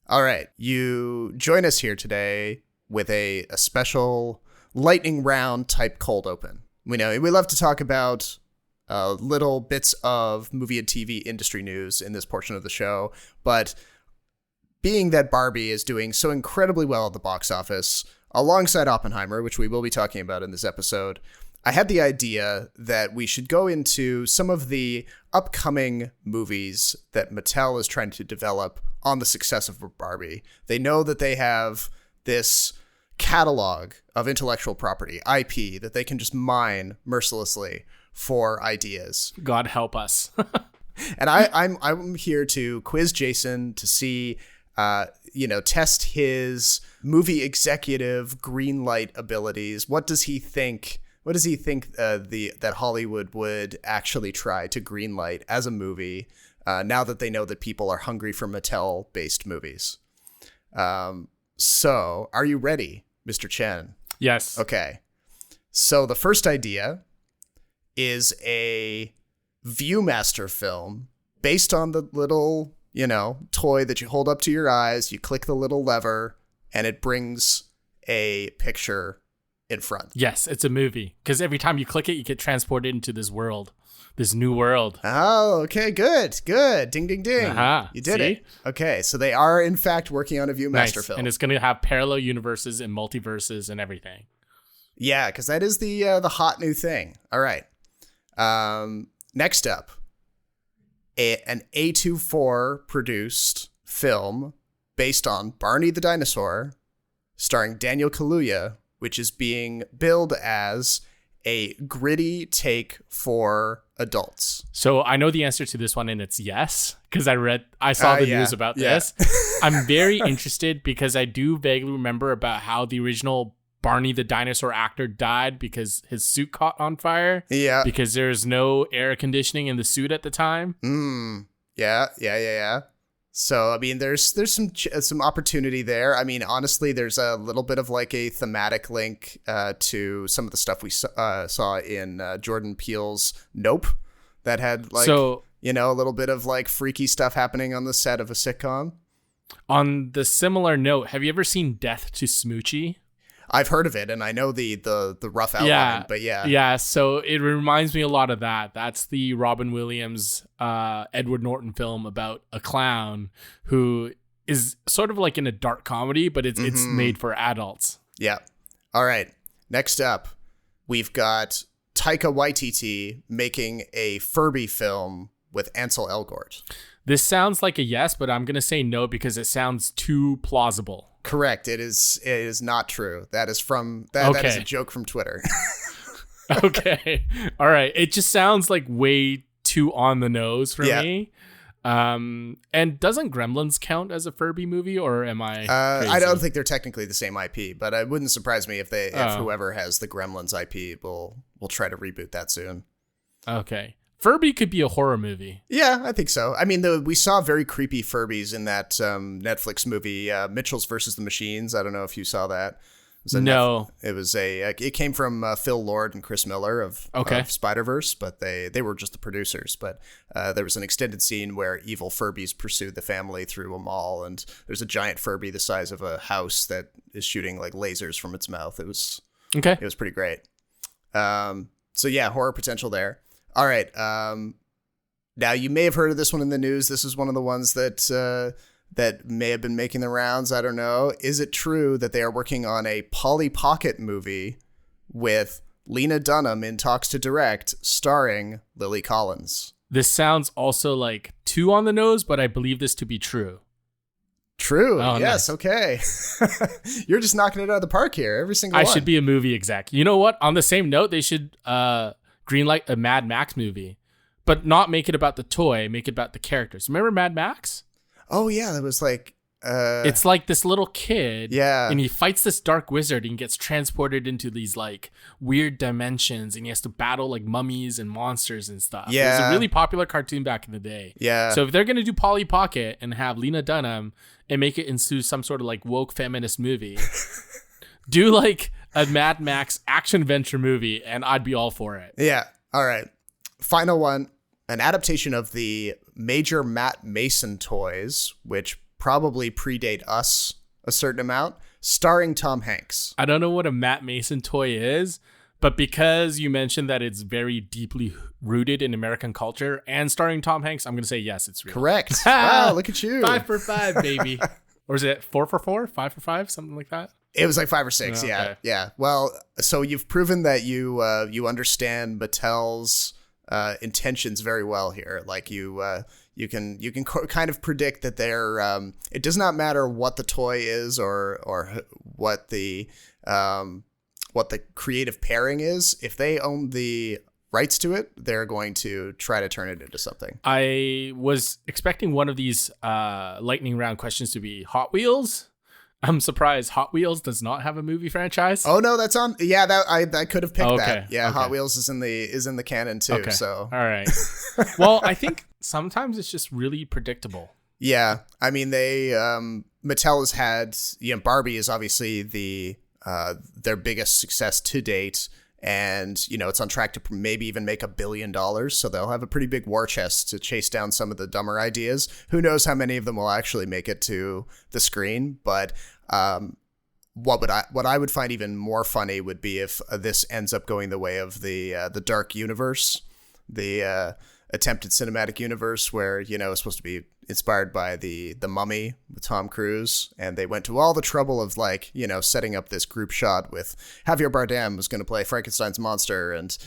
All right. You join us here today with a special lightning round type cold open. We love to talk about little bits of movie and TV industry news in this portion of the show, but being that Barbie is doing so incredibly well at the box office, alongside Oppenheimer, which we will be talking about in this episode, I had the idea that we should go into some of the upcoming movies that Mattel is trying to develop on the success of Barbie. They know that they have this catalog of intellectual property, IP, that they can just mine mercilessly for ideas. God help us. And I'm here to quiz Jason to see, test his movie executive green light abilities. What does he think? What does he think that Hollywood would actually try to greenlight as a movie now that they know that people are hungry for Mattel-based movies? So, are you ready, Mr. Chen? Yes. Okay. So the first idea is a Viewmaster film based on the little, toy that you hold up to your eyes. You click the little lever, and it brings a picture in front. Yes, it's a movie. Because every time you click it, you get transported into this world. This new world. Oh, okay, good. Ding, ding, ding. Uh-huh. You did it. Okay, so they are, in fact, working on a Viewmaster film. And it's going to have parallel universes and multiverses and everything. Yeah, because that is the hot new thing. All right. Next up, an A24 produced film based on Barney the Dinosaur, starring Daniel Kaluuya, which is being billed as a gritty take for adults. So I know the answer to this one, and it's yes, because I saw the news about this. I'm very interested because I do vaguely remember about how the original Barney the Dinosaur actor died because his suit caught on fire. Yeah. Because there's no air conditioning in the suit at the time. Yeah. So, I mean, there's some opportunity there. I mean, honestly, there's a little bit of like a thematic link to some of the stuff we saw in Jordan Peele's Nope that had like, a little bit of like freaky stuff happening on the set of a sitcom. On the similar note, have you ever seen Death to Smoochie? I've heard of it, and I know the rough outline, but yeah. Yeah, so it reminds me a lot of that. That's the Robin Williams, Edward Norton film about a clown who is sort of like in a dark comedy, but it's made for adults. Yeah. All right. Next up, we've got Taika Waititi making a Furby film with Ansel Elgort. This sounds like a yes, but I'm going to say no because it sounds too plausible. Correct. It is not true. That is that is a joke from Twitter. Okay. All right. It just sounds like way too on the nose for me. And doesn't Gremlins count as a Furby movie, or am I crazy? I don't think they're technically the same IP, but it wouldn't surprise me if whoever has the Gremlins IP will try to reboot that soon. Okay. Furby could be a horror movie. Yeah, I think so. I mean, we saw very creepy Furbies in that Netflix movie, Mitchells versus the Machines. I don't know if you saw that. It came from Phil Lord and Chris Miller of Spider-Verse, but they were just the producers. But there was an extended scene where evil Furbies pursued the family through a mall, and there's a giant Furby the size of a house that is shooting like lasers from its mouth. It was pretty great. So yeah, horror potential there. All right. Now you may have heard of this one in the news. This is one of the ones that may have been making the rounds. I don't know. Is it true that they are working on a Polly Pocket movie with Lena Dunham in talks to direct, starring Lily Collins? This sounds also like too on the nose, but I believe this to be true. True. Oh, yes. Nice. Okay. You're just knocking it out of the park here. Every single one. I should be a movie exec. You know what? On the same note, they should greenlight a Mad Max movie, but not make it about the toy, make it about the characters. Remember Mad Max? Oh yeah, that was like it's like this little kid, and he fights this dark wizard and gets transported into these like weird dimensions, and he has to battle like mummies and monsters and stuff. It was a really popular cartoon back in the day. So if they're gonna do Polly Pocket and have Lena Dunham and make it into some sort of like woke feminist movie, do like a Mad Max action adventure movie, and I'd be all for it. Yeah. All right. Final one. An adaptation of the Major Matt Mason toys, which probably predate us a certain amount, starring Tom Hanks. I don't know what a Matt Mason toy is, but because you mentioned that it's very deeply rooted in American culture and starring Tom Hanks, I'm going to say yes, it's real. Correct. Wow, look at you. 5 for 5, baby. Or is it 4 for 4? 5 for 5? Something like that? It was like 5 or 6. Yeah. Okay. Yeah. Well, so you've proven that you understand Mattel's intentions very well here. Like you can kind of predict that they're it does not matter what the toy is or what the creative pairing is. If they own the rights to it, they're going to try to turn it into something. I was expecting one of these lightning round questions to be Hot Wheels. I'm surprised Hot Wheels does not have a movie franchise. Oh no, that's on. Yeah, that I could have picked okay. that. Yeah, okay. Hot Wheels is in the canon too. Okay. So all right. Well, I think sometimes it's just really predictable. Yeah, I mean they Mattel has had Barbie is obviously their biggest success to date. And, it's on track to maybe even make $1 billion. So they'll have a pretty big war chest to chase down some of the dumber ideas. Who knows how many of them will actually make it to the screen. But what I would find even more funny would be if this ends up going the way of the dark universe, the attempted cinematic universe where, it's supposed to be inspired by the Mummy with Tom Cruise. And they went to all the trouble of setting up this group shot with Javier Bardem was going to play Frankenstein's monster. And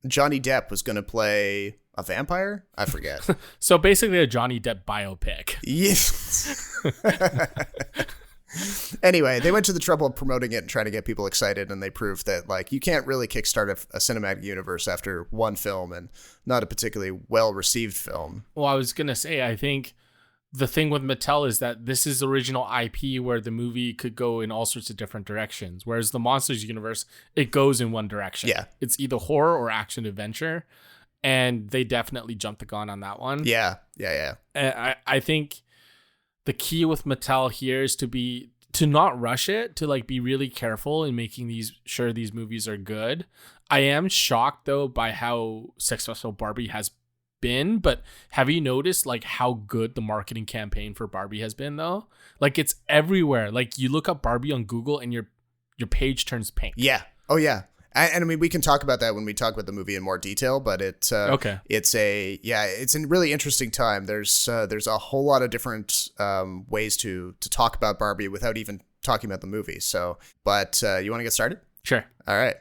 Johnny Depp was going to play a vampire. I forget. So basically a Johnny Depp biopic. Yes. Anyway, they went to the trouble of promoting it and trying to get people excited, and they proved that you can't really kickstart a cinematic universe after one film and not a particularly well-received film. Well, I was gonna say, I think the thing with Mattel is that this is original IP where the movie could go in all sorts of different directions, whereas the Monsters universe, it goes in one direction. Yeah, it's either horror or action adventure, and they definitely jumped the gun on that one. Yeah. I think the key with Mattel here is to not rush it, to be really careful in making sure these movies are good. I am shocked though by how successful Barbie has been, but have you noticed how good the marketing campaign for Barbie has been though? It's everywhere. You look up Barbie on Google and your page turns pink. Yeah. Oh yeah. And I mean, we can talk about that when we talk about the movie in more detail, but okay. It's a really interesting time. There's a whole lot of different ways to talk about Barbie without even talking about the movie. So, but you want to get started? Sure. All right.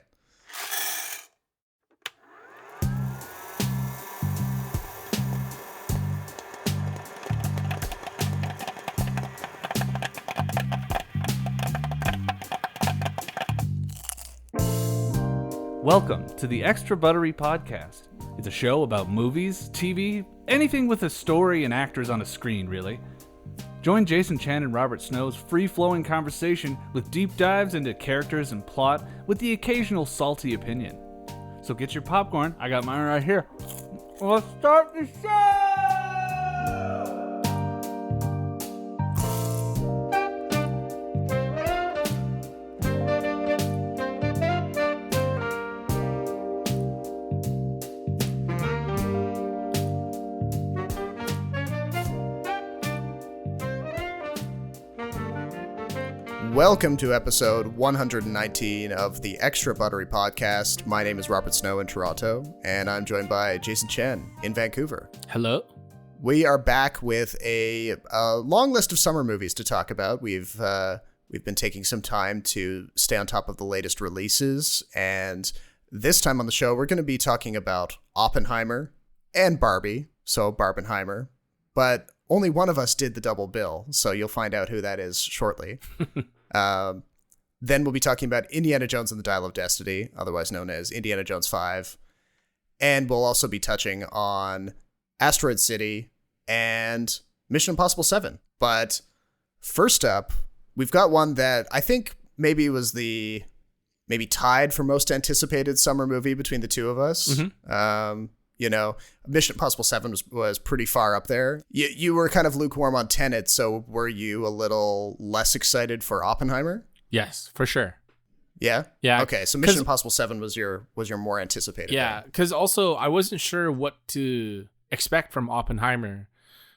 Welcome to the Extra Buttery Podcast. It's a show about movies, TV, anything with a story and actors on a screen, really. Join Jason Chan and Robert Snow's free-flowing conversation with deep dives into characters and plot with the occasional salty opinion. So get your popcorn, I got mine right here. Let's start the show! Welcome to episode 119 of the Extra Buttery Podcast. My name is Robert Snow in Toronto, and I'm joined by Jason Chen in Vancouver. Hello. We are back with a long list of summer movies to talk about. We've been taking some time to stay on top of the latest releases, and this time on the show, we're going to be talking about Oppenheimer and Barbie, so Barbenheimer, but only one of us did the double bill, so you'll find out who that is shortly. Then we'll be talking about Indiana Jones and the Dial of Destiny, otherwise known as Indiana Jones 5. And we'll also be touching on Asteroid City and Mission Impossible 7. But first up, we've got one that I think maybe was maybe tied for most anticipated summer movie between the two of us. Mm-hmm. Mission Impossible 7 was pretty far up there. You were kind of lukewarm on Tenet, so were you a little less excited for Oppenheimer? Yes, for sure. Yeah? Yeah. Okay, so Mission Impossible 7 was your more anticipated. Yeah, because also I wasn't sure what to expect from Oppenheimer,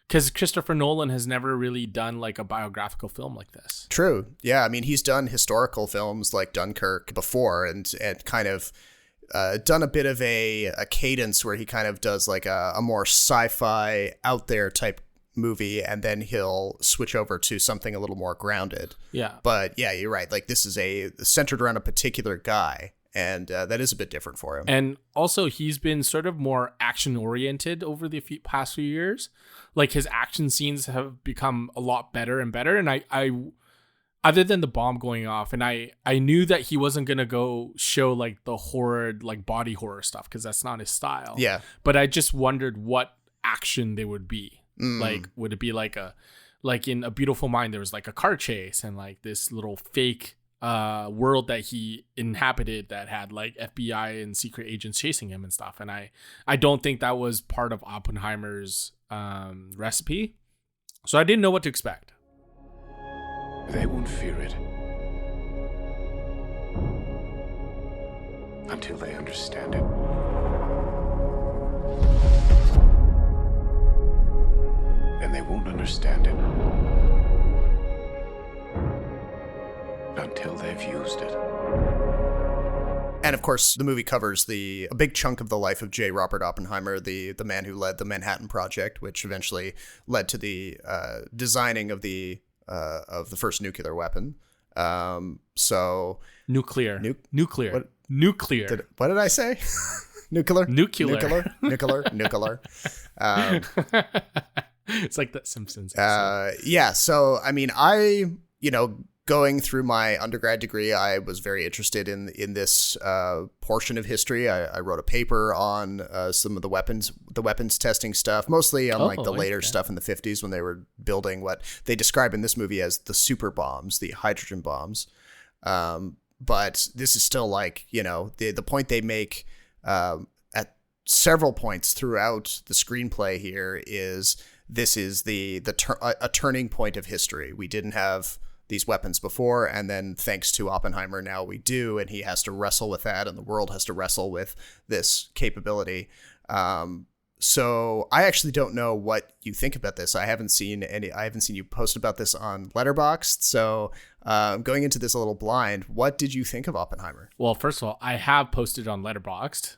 Because Christopher Nolan has never really done like a biographical film like this. True. Yeah. I mean, he's done historical films like Dunkirk before and kind of done a bit of a cadence where he kind of does like a more sci-fi out there type movie, and then he'll switch over to something a little more grounded. Yeah. But yeah, you're right. Like this is centered around a particular guy. And that is a bit different for him. And also, he's been sort of more action-oriented over the past few years. Like, his action scenes have become a lot better and better. And I other than the bomb going off, and I knew that he wasn't going to go show, like, the horror, like, body horror stuff, because that's not his style. Yeah. But I just wondered what action they would be. Like, would it be like in A Beautiful Mind, there was, like, a car chase and, like, this little fake world that he inhabited that had like FBI and secret agents chasing him and stuff, and I don't think that was part of Oppenheimer's recipe, so I didn't know what to expect. They won't fear it until they understand it. And they won't understand it until they've used it. And of course, the movie covers a big chunk of the life of J. Robert Oppenheimer, the man who led the Manhattan Project, which eventually led to the designing of the first nuclear weapon. So nuclear. What did I say? Nuclear. It's like that Simpsons. Yeah. So I mean, going through my undergrad degree, I was very interested in this portion of history. I wrote a paper on some of the weapons testing stuff, mostly on the later stuff in the 50s when they were building what they describe in this movie as the super bombs, the hydrogen bombs. But this is still like, the point they make at several points throughout the screenplay here is this is a turning point of history. We didn't have these weapons before, and then thanks to Oppenheimer, now we do, and he has to wrestle with that, and the world has to wrestle with this capability. So I actually don't know what you think about this. I haven't seen you post about this on Letterboxd. So going into this a little blind, what did you think of Oppenheimer? Well, first of all, I have posted on Letterboxd.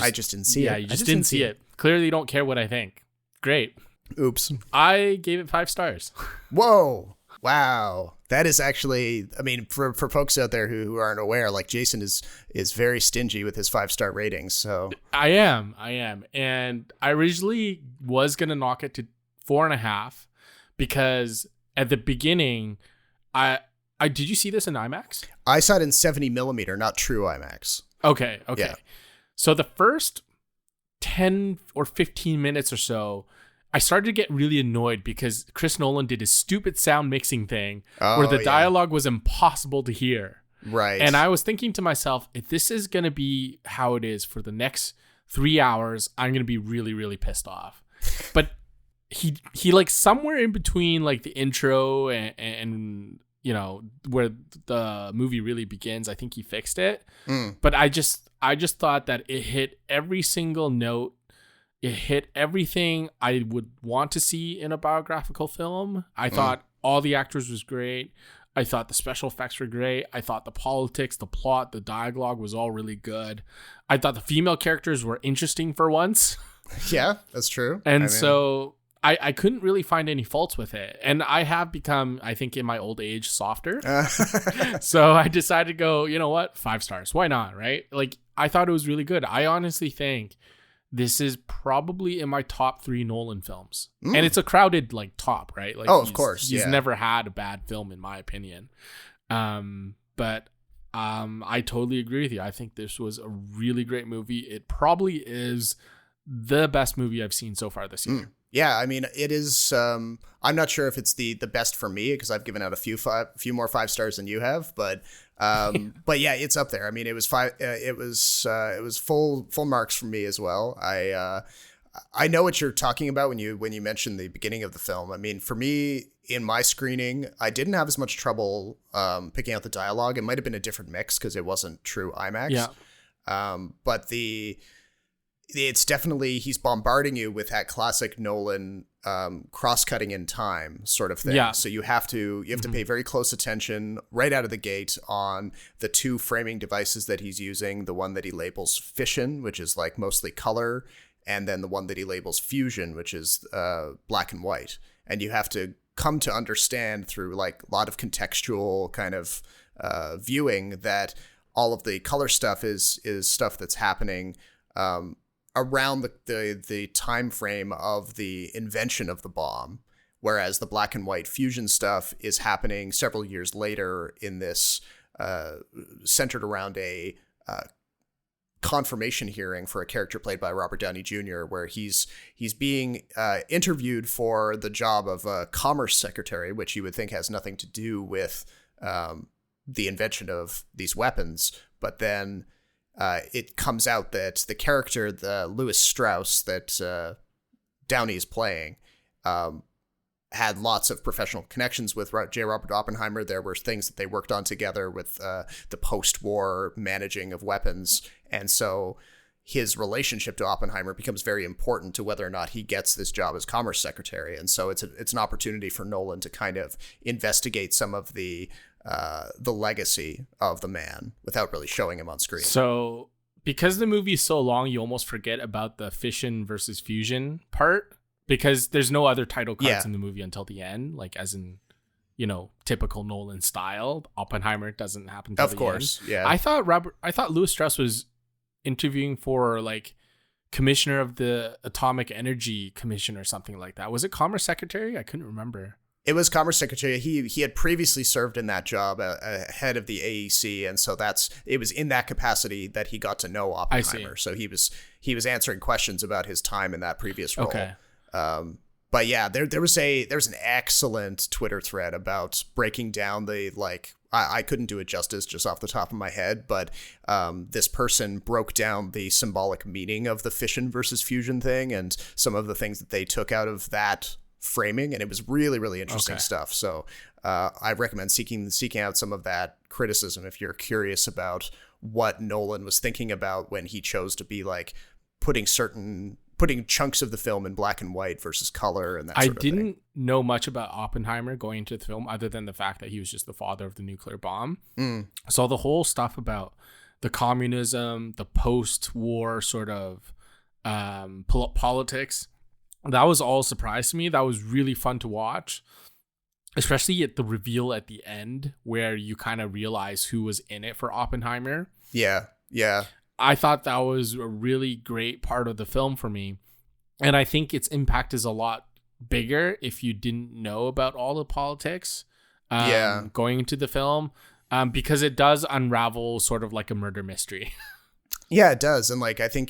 I just didn't see it. Yeah, you just didn't see it. Clearly, you don't care what I think. Great. Oops. I gave it 5 stars. Whoa. Wow. That is actually, I mean, for folks out there who aren't aware, like Jason is very stingy with his 5-star ratings. So I am. And I originally was going to knock it to 4.5 because at the beginning, I did you see this in IMAX? I saw it in 70 millimeter, not true IMAX. Okay. Yeah. So the first 10 or 15 minutes or so, I started to get really annoyed because Chris Nolan did his stupid sound mixing thing where the dialogue was impossible to hear. Right. And I was thinking to myself, if this is going to be how it is for the next 3 hours, I'm going to be really, really pissed off. But he like somewhere in between like the intro and where the movie really begins, I think he fixed it. But I just thought that it hit every single note. It hit everything I would want to see in a biographical film. I thought all the actors was great. I thought the special effects were great. I thought the politics, the plot, the dialogue was all really good. I thought the female characters were interesting for once. Yeah, that's true. And so I couldn't really find any faults with it. And I have become, I think in my old age, softer. So I decided to go, you know what? 5 stars. Why not? Right? Like, I thought it was really good. I honestly think this is probably in my top 3 Nolan films. And it's a crowded like top, right? Like, of course. He's never had a bad film in my opinion. But I totally agree with you. I think this was a really great movie. It probably is the best movie I've seen so far this year. Yeah, I mean, it is. I'm not sure if it's the best for me because I've given out a few more 5 stars than you have, but yeah, it's up there. I mean, it was 5. It was full marks for me as well. I know what you're talking about when you mentioned the beginning of the film. I mean, for me in my screening, I didn't have as much trouble picking out the dialogue. It might have been a different mix because it wasn't true IMAX. Yeah. But it's definitely, he's bombarding you with that classic Nolan cross-cutting in time sort of thing. Yeah. So you have to pay very close attention right out of the gate on the two framing devices that he's using, the one that he labels fission, which is like mostly color, and then the one that he labels fusion, which is black and white. And you have to come to understand through like a lot of contextual kind of viewing that all of the color stuff is stuff that's happening around the time frame of the invention of the bomb, whereas the black and white fusion stuff is happening several years later in this centered around a confirmation hearing for a character played by Robert Downey Jr., where he's being interviewed for the job of a commerce secretary, which you would think has nothing to do with the invention of these weapons, but then it comes out that the character, the Lewis Strauss that Downey is playing, had lots of professional connections with J. Robert Oppenheimer. There were things that they worked on together with the post-war managing of weapons. And so his relationship to Oppenheimer becomes very important to whether or not he gets this job as commerce secretary. And so it's an opportunity for Nolan to kind of investigate some of the legacy of the man without really showing him on screen. So because the movie is so long, you almost forget about the fission versus fusion part, because there's no other title cards in the movie until the end, like as in, typical Nolan style. Oppenheimer doesn't happen till the end. Of course, yeah. I thought Lewis Strauss was interviewing for like commissioner of the Atomic Energy Commission or something like that. Was it Commerce Secretary? I couldn't remember. It was Commerce Secretary. He had previously served in that job ahead of the AEC, and so it was in that capacity that he got to know Oppenheimer. So he was answering questions about his time in that previous role. Okay. But yeah, there was an excellent Twitter thread about breaking down the I couldn't do it justice just off the top of my head, but this person broke down the symbolic meaning of the fission versus fusion thing and some of the things that they took out of that framing, and it was really, really interesting stuff. So I recommend seeking out some of that criticism if you're curious about what Nolan was thinking about when he chose to be like putting chunks of the film in black and white versus color and that sort of thing. I didn't know much about Oppenheimer going into the film other than the fact that he was just the father of the nuclear bomb. So the whole stuff about the communism, the post-war sort of politics, that was all a surprise to me. That was really fun to watch, especially at the reveal at the end where you kind of realize who was in it for Oppenheimer. Yeah. I thought that was a really great part of the film for me. And I think its impact is a lot bigger if you didn't know about all the politics going into the film, because it does unravel sort of like a murder mystery. Yeah, it does. And I think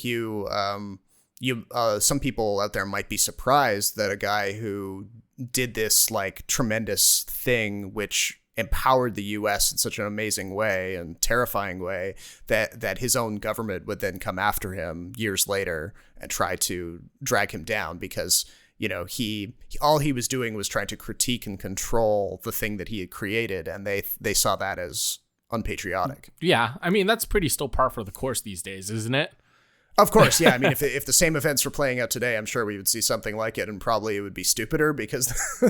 some people out there might be surprised that a guy who did this tremendous thing, which empowered the U.S. in such an amazing way and terrifying way, that his own government would then come after him years later and try to drag him down because, all he was doing was trying to critique and control the thing that he had created, and they saw that as unpatriotic. Yeah, I mean, that's pretty still par for the course these days, isn't it? Of course, yeah. I mean, if the same events were playing out today, I'm sure we would see something like it, and probably it would be stupider because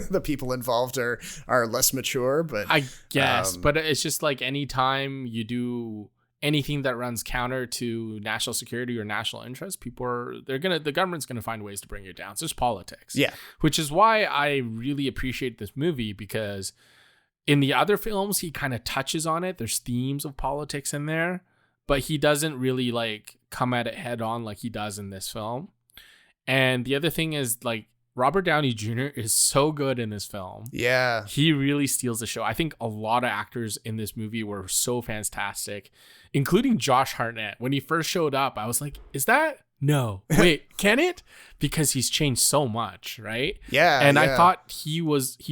the people involved are less mature. But I guess, but it's just like anytime you do anything that runs counter to national security or national interest, the government's gonna find ways to bring it down. So it's politics, yeah. Which is why I really appreciate this movie, because in the other films he kind of touches on it. There's themes of politics in there, but he doesn't really come at it head on like he does in this film. And the other thing is Robert Downey Jr. is so good in this film. Yeah. He really steals the show. I think a lot of actors in this movie were so fantastic, including Josh Hartnett. When he first showed up, I was like, is that? No. Wait, can it? Because he's changed so much, right? Yeah. And I thought he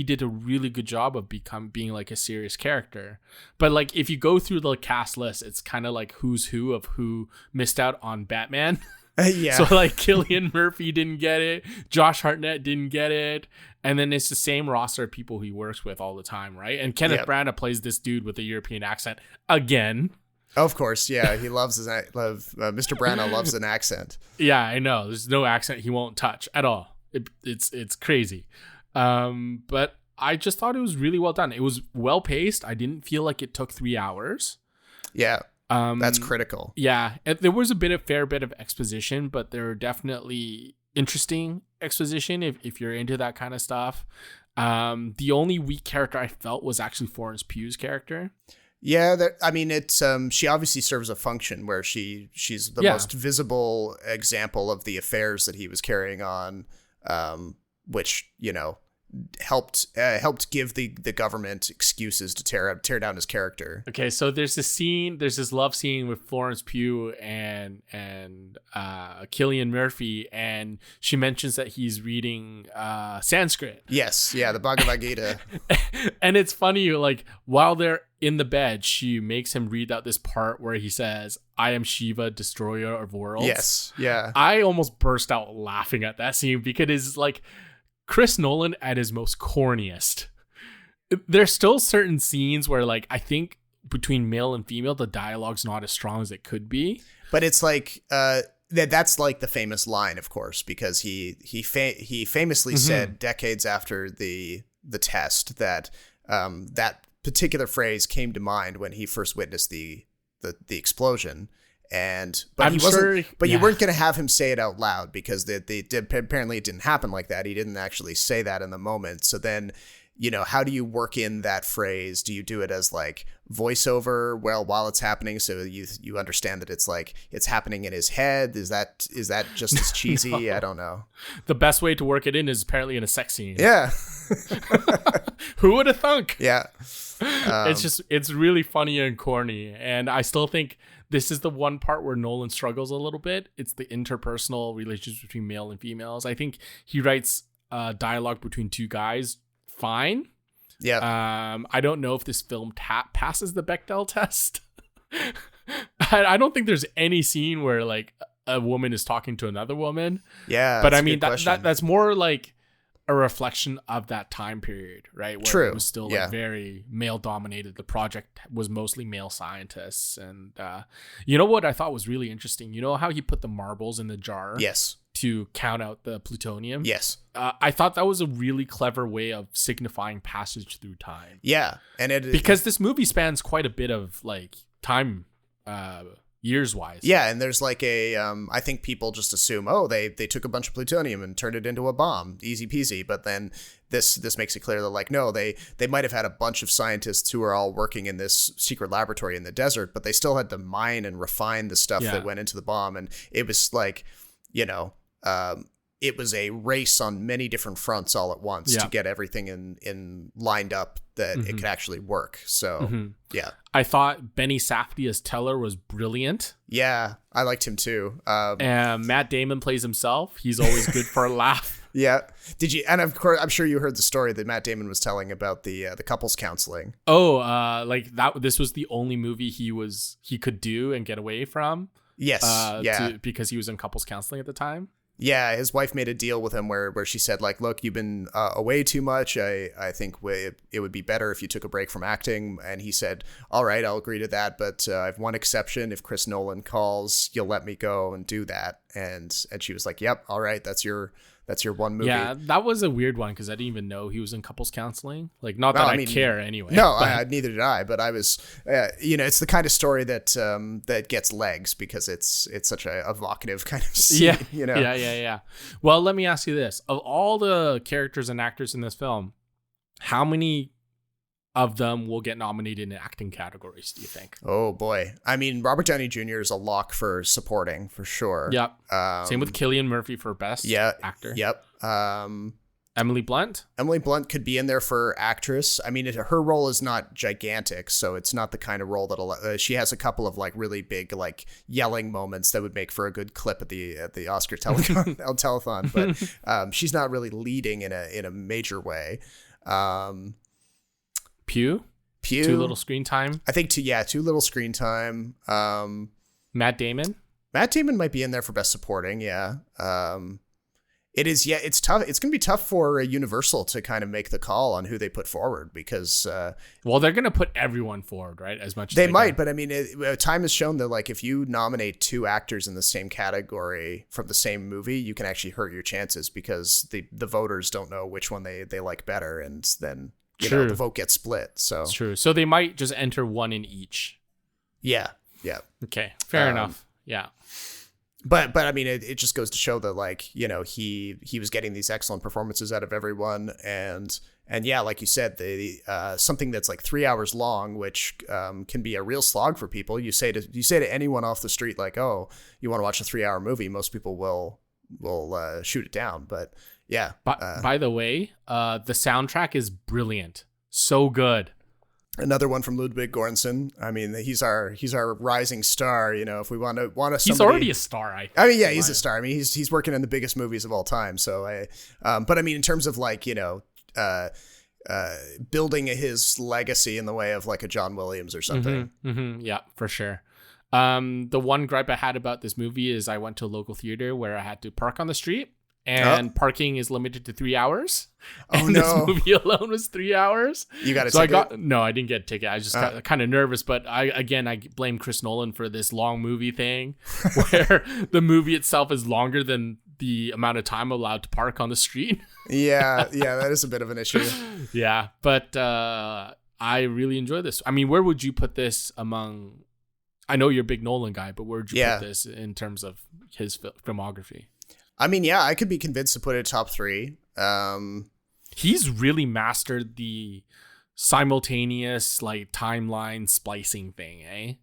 did a really good job of being a serious character. But if you go through the cast list, it's kind of who's who of who missed out on Batman. Yeah. So Cillian Murphy didn't get it. Josh Hartnett didn't get it. And then it's the same roster of people he works with all the time, right? And Kenneth Branagh plays this dude with a European accent again. Of course, yeah. He loves Mr. Branagh loves an accent. Yeah, I know. There's no accent he won't touch at all It's crazy. But I just thought it was really well done. It was well paced. I didn't feel like it took 3 hours. Yeah. That's critical. Yeah. There was a fair bit of exposition, but there are definitely interesting exposition if you're into that kind of stuff. The only weak character I felt was actually Florence Pugh's character. Yeah, it's she obviously serves a function where she's the most visible example of the affairs that he was carrying on, which, helped give the government excuses to tear down his character. Okay, so there's this love scene with Florence Pugh and Cillian Murphy, and she mentions that he's reading Sanskrit. Yes, yeah, the Bhagavad Gita. And it's funny, like, while they're in the bed, she makes him read out this part where he says, "I am Shiva, destroyer of worlds." Yes, yeah. I almost burst out laughing at that scene because it's like Chris Nolan at his most corniest. There's still certain scenes where, like, I think between male and female, the dialogue's not as strong as it could be. But it's like that's like the famous line, of course, because he famously said decades after the test that that particular phrase came to mind when he first witnessed the explosion. But you weren't going to have him say it out loud because apparently it didn't happen like that. He didn't actually say that in the moment. So then, how do you work in that phrase? Do you do it as like voiceover while it's happening, so you understand that it's like it's happening in his head? Is that just as cheesy? No. I don't know. The best way to work it in is apparently in a sex scene. Yeah. Who would have thunk? Yeah. It's really funny and corny, and I still think this is the one part where Nolan struggles a little bit. It's the interpersonal relationships between male and females. I think he writes dialogue between two guys fine. Yeah. I don't know if this film passes the Bechdel test. I don't think there's any scene where like a woman is talking to another woman. Yeah. But I mean that's more like a reflection of that time period, right? Where True. It was still like very male dominated. The project was mostly male scientists. And you know what I thought was really interesting? You know how he put the marbles in the jar? Yes. To count out the plutonium? Yes. I thought that was a really clever way of signifying passage through time. Yeah. Because this movie spans quite a bit of like time years wise. Yeah, and there's like I think people just assume, they took a bunch of plutonium and turned it into a bomb, easy peasy. But then this makes it clear that like, no, they might have had a bunch of scientists who are all working in this secret laboratory in the desert, but they still had to mine and refine the stuff that went into the bomb. And it was like, it was a race on many different fronts all at once to get everything in lined up that it could actually work. So yeah, I thought Benny Safdie as Teller was brilliant. Yeah, I liked him too. And Matt Damon plays himself. He's always good for a laugh. Yeah. Did you? And of course, I'm sure you heard the story that Matt Damon was telling about the couples counseling. Oh, like that. This was the only movie he could do and get away from. Yes. Because he was in couples counseling at the time. Yeah, his wife made a deal with him where she said, like, look, you've been away too much. I think it would be better if you took a break from acting. And he said, all right, I'll agree to that. But I have one exception. If Chris Nolan calls, you'll let me go and do that. And she was like, yep, all right, that's your one movie. Yeah, that was a weird one because I didn't even know he was in couples counseling. Like, not that I care anyway. No, neither did I. But I was, it's the kind of story that gets legs because it's such a evocative kind of scene. Yeah. Yeah. Well, let me ask you this: of all the characters and actors in this film, how many of them will get nominated in acting categories, do you think? Oh boy. I mean, Robert Downey Jr. is a lock for supporting for sure. Yep. Same with Cillian Murphy for best actor. Yep. Emily Blunt? Emily Blunt could be in there for actress. I mean, her role is not gigantic, so it's not the kind of role that she has a couple of like really big like yelling moments that would make for a good clip at the Oscar telethon, but she's not really leading in a major way. Pugh, too little screen time. I think too little screen time. Matt Damon might be in there for best supporting. Yeah. It is, yeah. It's tough. It's going to be tough for Universal to kind of make the call on who they put forward because, well, they're going to put everyone forward, right? As much as they might, but I mean, time has shown that like if you nominate two actors in the same category from the same movie, you can actually hurt your chances because the voters don't know which one they like better, and then you know the vote gets split. So it's true. So they might just enter one in each. Yeah. Okay, fair enough. Yeah. But I mean, it just goes to show that like, you know, he was getting these excellent performances out of everyone. And yeah, like you said, something that's like 3 hours long, which can be a real slog for people. You say to anyone off the street, like, oh, you want to watch a 3 hour movie? Most people will shoot it down. But yeah. By the way, the soundtrack is brilliant. So good. Another one from Ludwig Göransson. I mean, he's our rising star. You know, if we want to he's already a star. I mean, yeah, he's a star. I mean, he's working in the biggest movies of all time. So but I mean, in terms of like, you know, building his legacy in the way of like a John Williams or something. Yeah, for sure. The one gripe I had about this movie is I went to a local theater where I had to park on the street. And parking is limited to 3 hours. Oh, and no. This movie alone was 3 hours. You got a ticket? No, I didn't get a ticket. I was just kind of nervous. But I blame Chris Nolan for this long movie thing where the movie itself is longer than the amount of time allowed to park on the street. Yeah, that is a bit of an issue. Yeah, but I really enjoy this. I mean, where would you put this among... I know you're a big Nolan guy, but where would you put this in terms of his filmography? I mean, yeah, I could be convinced to put it top 3. He's really mastered the simultaneous like timeline splicing thing, eh?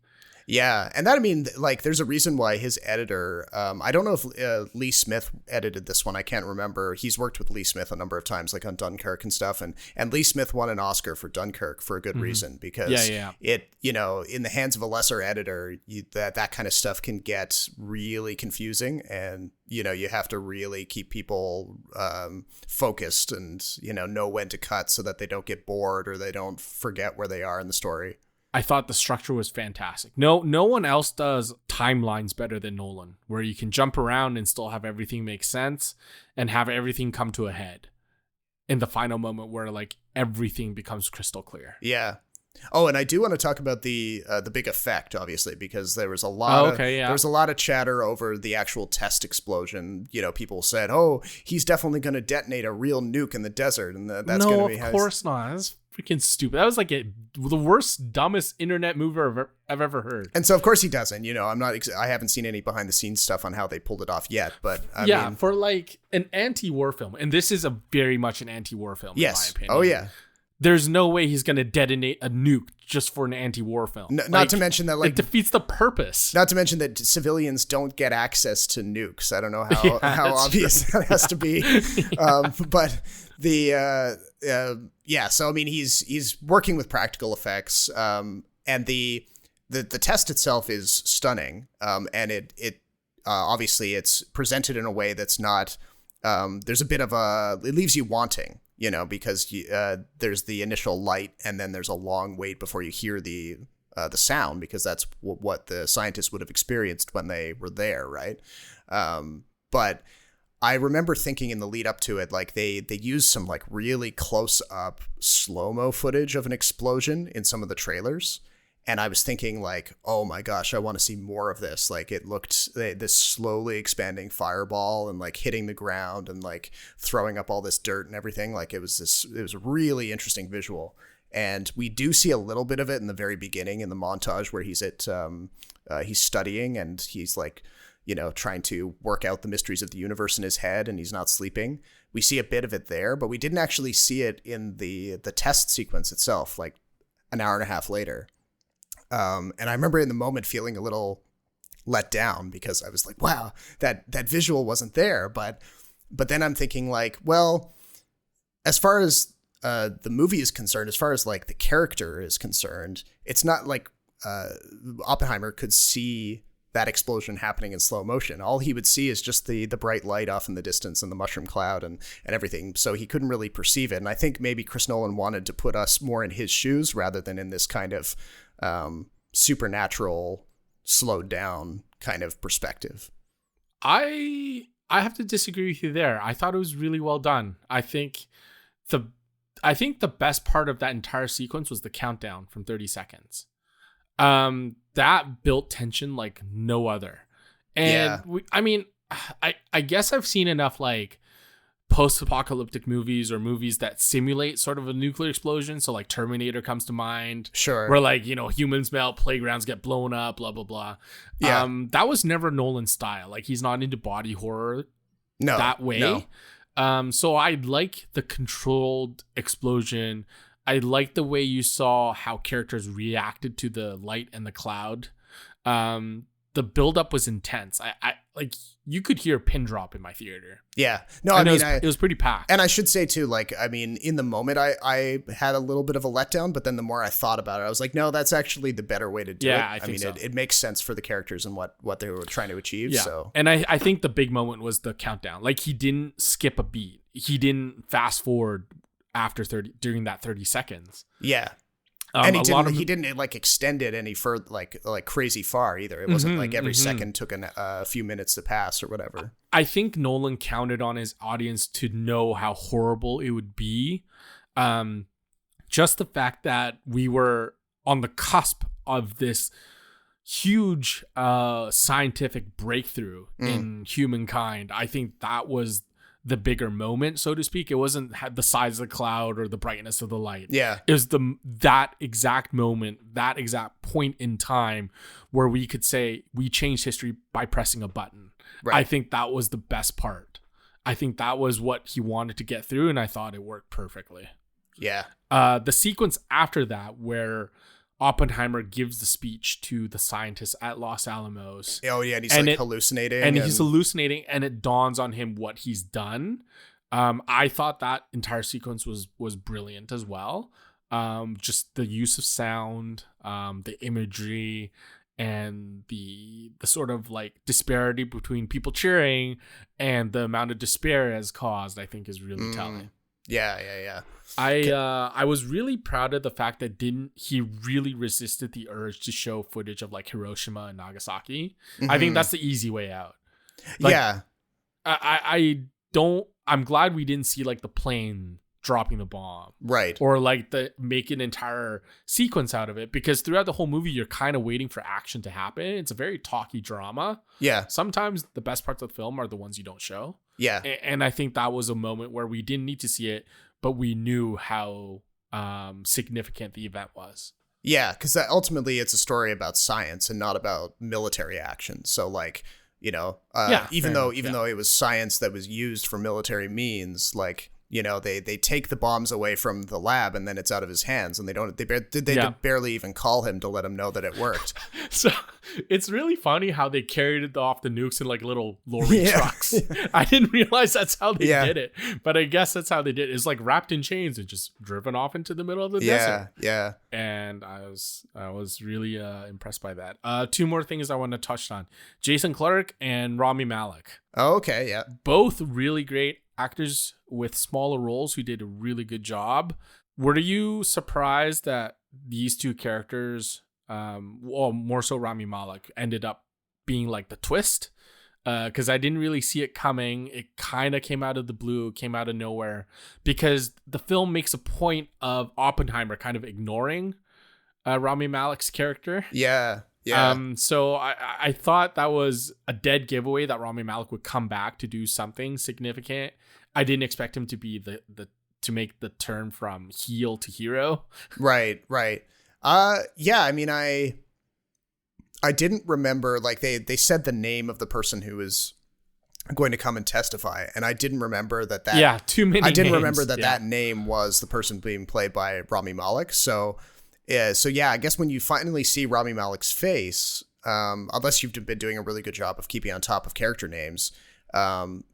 Yeah, and that, I mean, like, there's a reason why his editor, I don't know if Lee Smith edited this one, I can't remember. He's worked with Lee Smith a number of times, like on Dunkirk and stuff, and Lee Smith won an Oscar for Dunkirk for a good reason, because it, you know, in the hands of a lesser editor, that kind of stuff can get really confusing, and, you know, you have to really keep people focused and, you know when to cut so that they don't get bored or they don't forget where they are in the story. I thought the structure was fantastic. No one else does timelines better than Nolan, where you can jump around and still have everything make sense and have everything come to a head in the final moment where like everything becomes crystal clear. Yeah. Oh, and I do want to talk about the big effect, obviously, because there was a lot there was a lot of chatter over the actual test explosion. You know, people said, "Oh, he's definitely going to detonate a real nuke in the desert," and that's going to be. No, of course not. That's freaking stupid. That was like the worst, dumbest internet movie I've ever heard. And so, of course, he doesn't. You know, I haven't seen any behind the scenes stuff on how they pulled it off yet. But I mean, for like an anti-war film, and this is very much an anti-war film. Yes. In my opinion. Oh yeah. There's no way he's going to detonate a nuke just for an anti-war film. Not to mention that, like, it defeats the purpose. Not to mention that civilians don't get access to nukes. I don't know how obvious that has to be. But so I mean, he's working with practical effects, and the test itself is stunning, and it obviously it's presented in a way that's not. There's a bit of it leaves you wanting. You know, because there's the initial light, and then there's a long wait before you hear the sound, because that's what the scientists would have experienced when they were there, right? But I remember thinking in the lead up to it, like they used some like really close up slow-mo footage of an explosion in some of the trailers. And I was thinking like, oh my gosh, I want to see more of this. Like it looked this slowly expanding fireball and like hitting the ground and like throwing up all this dirt and everything. Like it was a really interesting visual. And we do see a little bit of it in the very beginning in the montage where he's he's studying and he's like, you know, trying to work out the mysteries of the universe in his head, and he's not sleeping. We see a bit of it there, but we didn't actually see it in the test sequence itself, like an hour and a half later. And I remember in the moment feeling a little let down because I was like, wow, that visual wasn't there. But then I'm thinking like, well, as far as the movie is concerned, as far as like the character is concerned, it's not like Oppenheimer could see that explosion happening in slow motion. All he would see is just the bright light off in the distance and the mushroom cloud and everything. So he couldn't really perceive it. And I think maybe Chris Nolan wanted to put us more in his shoes rather than in this kind of supernatural, slowed down kind of perspective. I I have to disagree with you there. I thought it was really well done. I think the best part of that entire sequence was the countdown from 30 seconds. That built tension like no other. And I guess I've seen enough like post-apocalyptic movies or movies that simulate sort of a nuclear explosion. So like Terminator comes to mind. Sure. Where like, humans melt, playgrounds get blown up, blah, blah, blah. Yeah. That was never Nolan's style. Like he's not into body horror that way. No. So I like the controlled explosion. I like the way you saw how characters reacted to the light and the cloud. The buildup was intense. I like you could hear a pin drop in my theater. Yeah. No, I mean, it was pretty packed. And I should say too, like, I mean, in the moment I had a little bit of a letdown, but then the more I thought about it, I was like, no, that's actually the better way to do it. I think so. It makes sense for the characters and what they were trying to achieve. Yeah. So, and I think the big moment was the countdown. Like he didn't skip a beat. He didn't fast forward during that 30 seconds. Yeah. And he didn't like extend it any further, like crazy far either. It wasn't like every second took a few minutes to pass or whatever. I think Nolan counted on his audience to know how horrible it would be. Just the fact that we were on the cusp of this huge scientific breakthrough in humankind. I think that was the bigger moment, so to speak. It wasn't the size of the cloud or the brightness of the light. Yeah. It was that exact moment, that exact point in time where we could say we changed history by pressing a button. Right. I think that was the best part. I think that was what he wanted to get through, and I thought it worked perfectly. Yeah. The sequence after that where Oppenheimer gives the speech to the scientists at Los Alamos. Oh yeah, and he's hallucinating. And he's hallucinating, and it dawns on him what he's done. I thought that entire sequence was brilliant as well. Just the use of sound, the imagery, and the sort of like disparity between people cheering and the amount of despair it has caused, I think is really telling. Yeah. I was really proud of the fact that he really resisted the urge to show footage of like Hiroshima and Nagasaki. I think that's the easy way out. Like, yeah. I'm glad we didn't see like the plane dropping the bomb. Right. Or like make an entire sequence out of it, because throughout the whole movie, you're kind of waiting for action to happen. It's a very talky drama. Yeah. Sometimes the best parts of the film are the ones you don't show. Yeah. And I think that was a moment where we didn't need to see it, but we knew how significant the event was. Yeah, because ultimately it's a story about science and not about military action. So like, even though it was science that was used for military means, like, they take the bombs away from the lab and then it's out of his hands, and they barely even call him to let him know that it worked. So it's really funny how they carried off the nukes in like little lorry trucks. I didn't realize that's how they did it, but I guess that's how they did it. It's like wrapped in chains and just driven off into the middle of the desert. Yeah. And I was really impressed by that. Two more things I want to touch on: Jason Clarke and Rami Malek. Oh, okay. Yeah. Both really great actors with smaller roles who did a really good job. Were you surprised that these two characters, more so Rami Malek, ended up being like the twist? Because I didn't really see it coming. It kind of came out of the blue, came out of nowhere, because the film makes a point of Oppenheimer kind of ignoring Rami Malek's character. Yeah. Yeah. So I thought that was a dead giveaway that Rami Malek would come back to do something significant. I didn't expect him to be to make the turn from heel to hero. Right. Yeah. I mean, I didn't remember, like they said the name of the person who was going to come and testify, and I didn't remember that. Too many. I didn't remember that name was the person being played by Rami Malek. So I guess when you finally see Rami Malek's face, unless you've been doing a really good job of keeping on top of character names,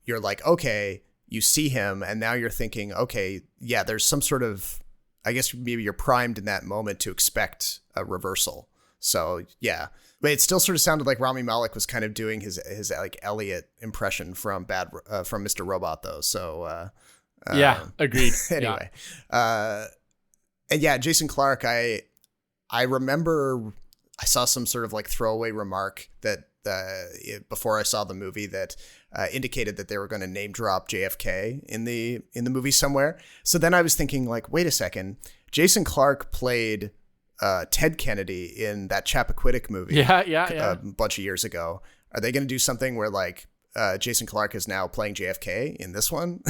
you're like, okay, you see him, and now you're thinking, okay, yeah, there's some sort of, I guess maybe you're primed in that moment to expect a reversal. So yeah, but it still sort of sounded like Rami Malek was kind of doing his like Elliot impression from Mr. Robot though. So agreed. Anyway, and yeah, Jason Clarke, I remember I saw some sort of like throwaway remark that before I saw the movie that indicated that they were going to name drop JFK in the movie somewhere. So then I was thinking, like, wait a second, Jason Clarke played Ted Kennedy in that Chappaquiddick movie a bunch of years ago. Are they going to do something where, like, Jason Clarke is now playing JFK in this one?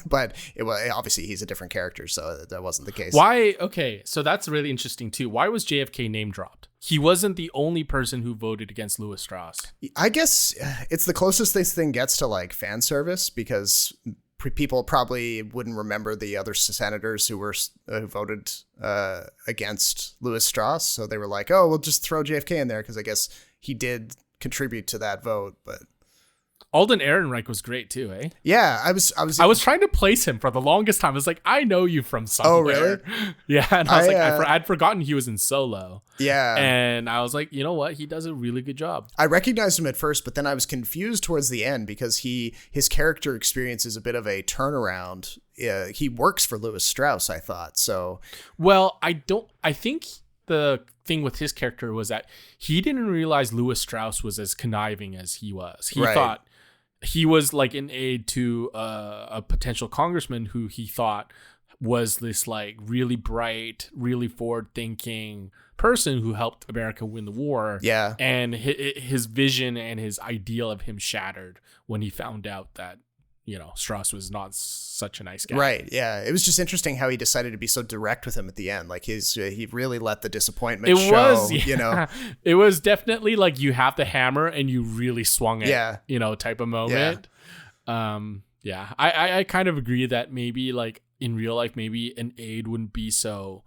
But obviously he's a different character, so that wasn't the case. Why? Okay, so that's really interesting too. Why was JFK name dropped? He wasn't the only person who voted against Louis Strauss. I guess it's the closest this thing gets to, like, fan service, because people probably wouldn't remember the other senators who voted against Louis Strauss. So they were like, oh, we'll just throw JFK in there because I guess he did contribute to that vote. But Alden Ehrenreich was great too, eh? Yeah, I was trying to place him for the longest time. I was like, I know you from somewhere. Oh, really? Yeah, and I was I'd forgotten he was in Solo. Yeah. And I was like, you know what? He does a really good job. I recognized him at first, but then I was confused towards the end because his character experience is a bit of a turnaround. He works for Louis Strauss, I thought. So, well, I think the thing with his character was that he didn't realize Louis Strauss was as conniving as he was. He thought he was like an aide to a potential congressman who he thought was this, like, really bright, really forward-thinking person who helped America win the war. Yeah. And his vision and his ideal of him shattered when he found out that, you know, Strauss was not such a nice guy. Right. Yeah. It was just interesting how he decided to be so direct with him at the end. Like, he really let the disappointment show, you know. It was definitely like, you have the hammer and you really swung it, yeah, you know, type of moment. Yeah. I kind of agree that maybe, like, in real life, maybe an aide wouldn't be so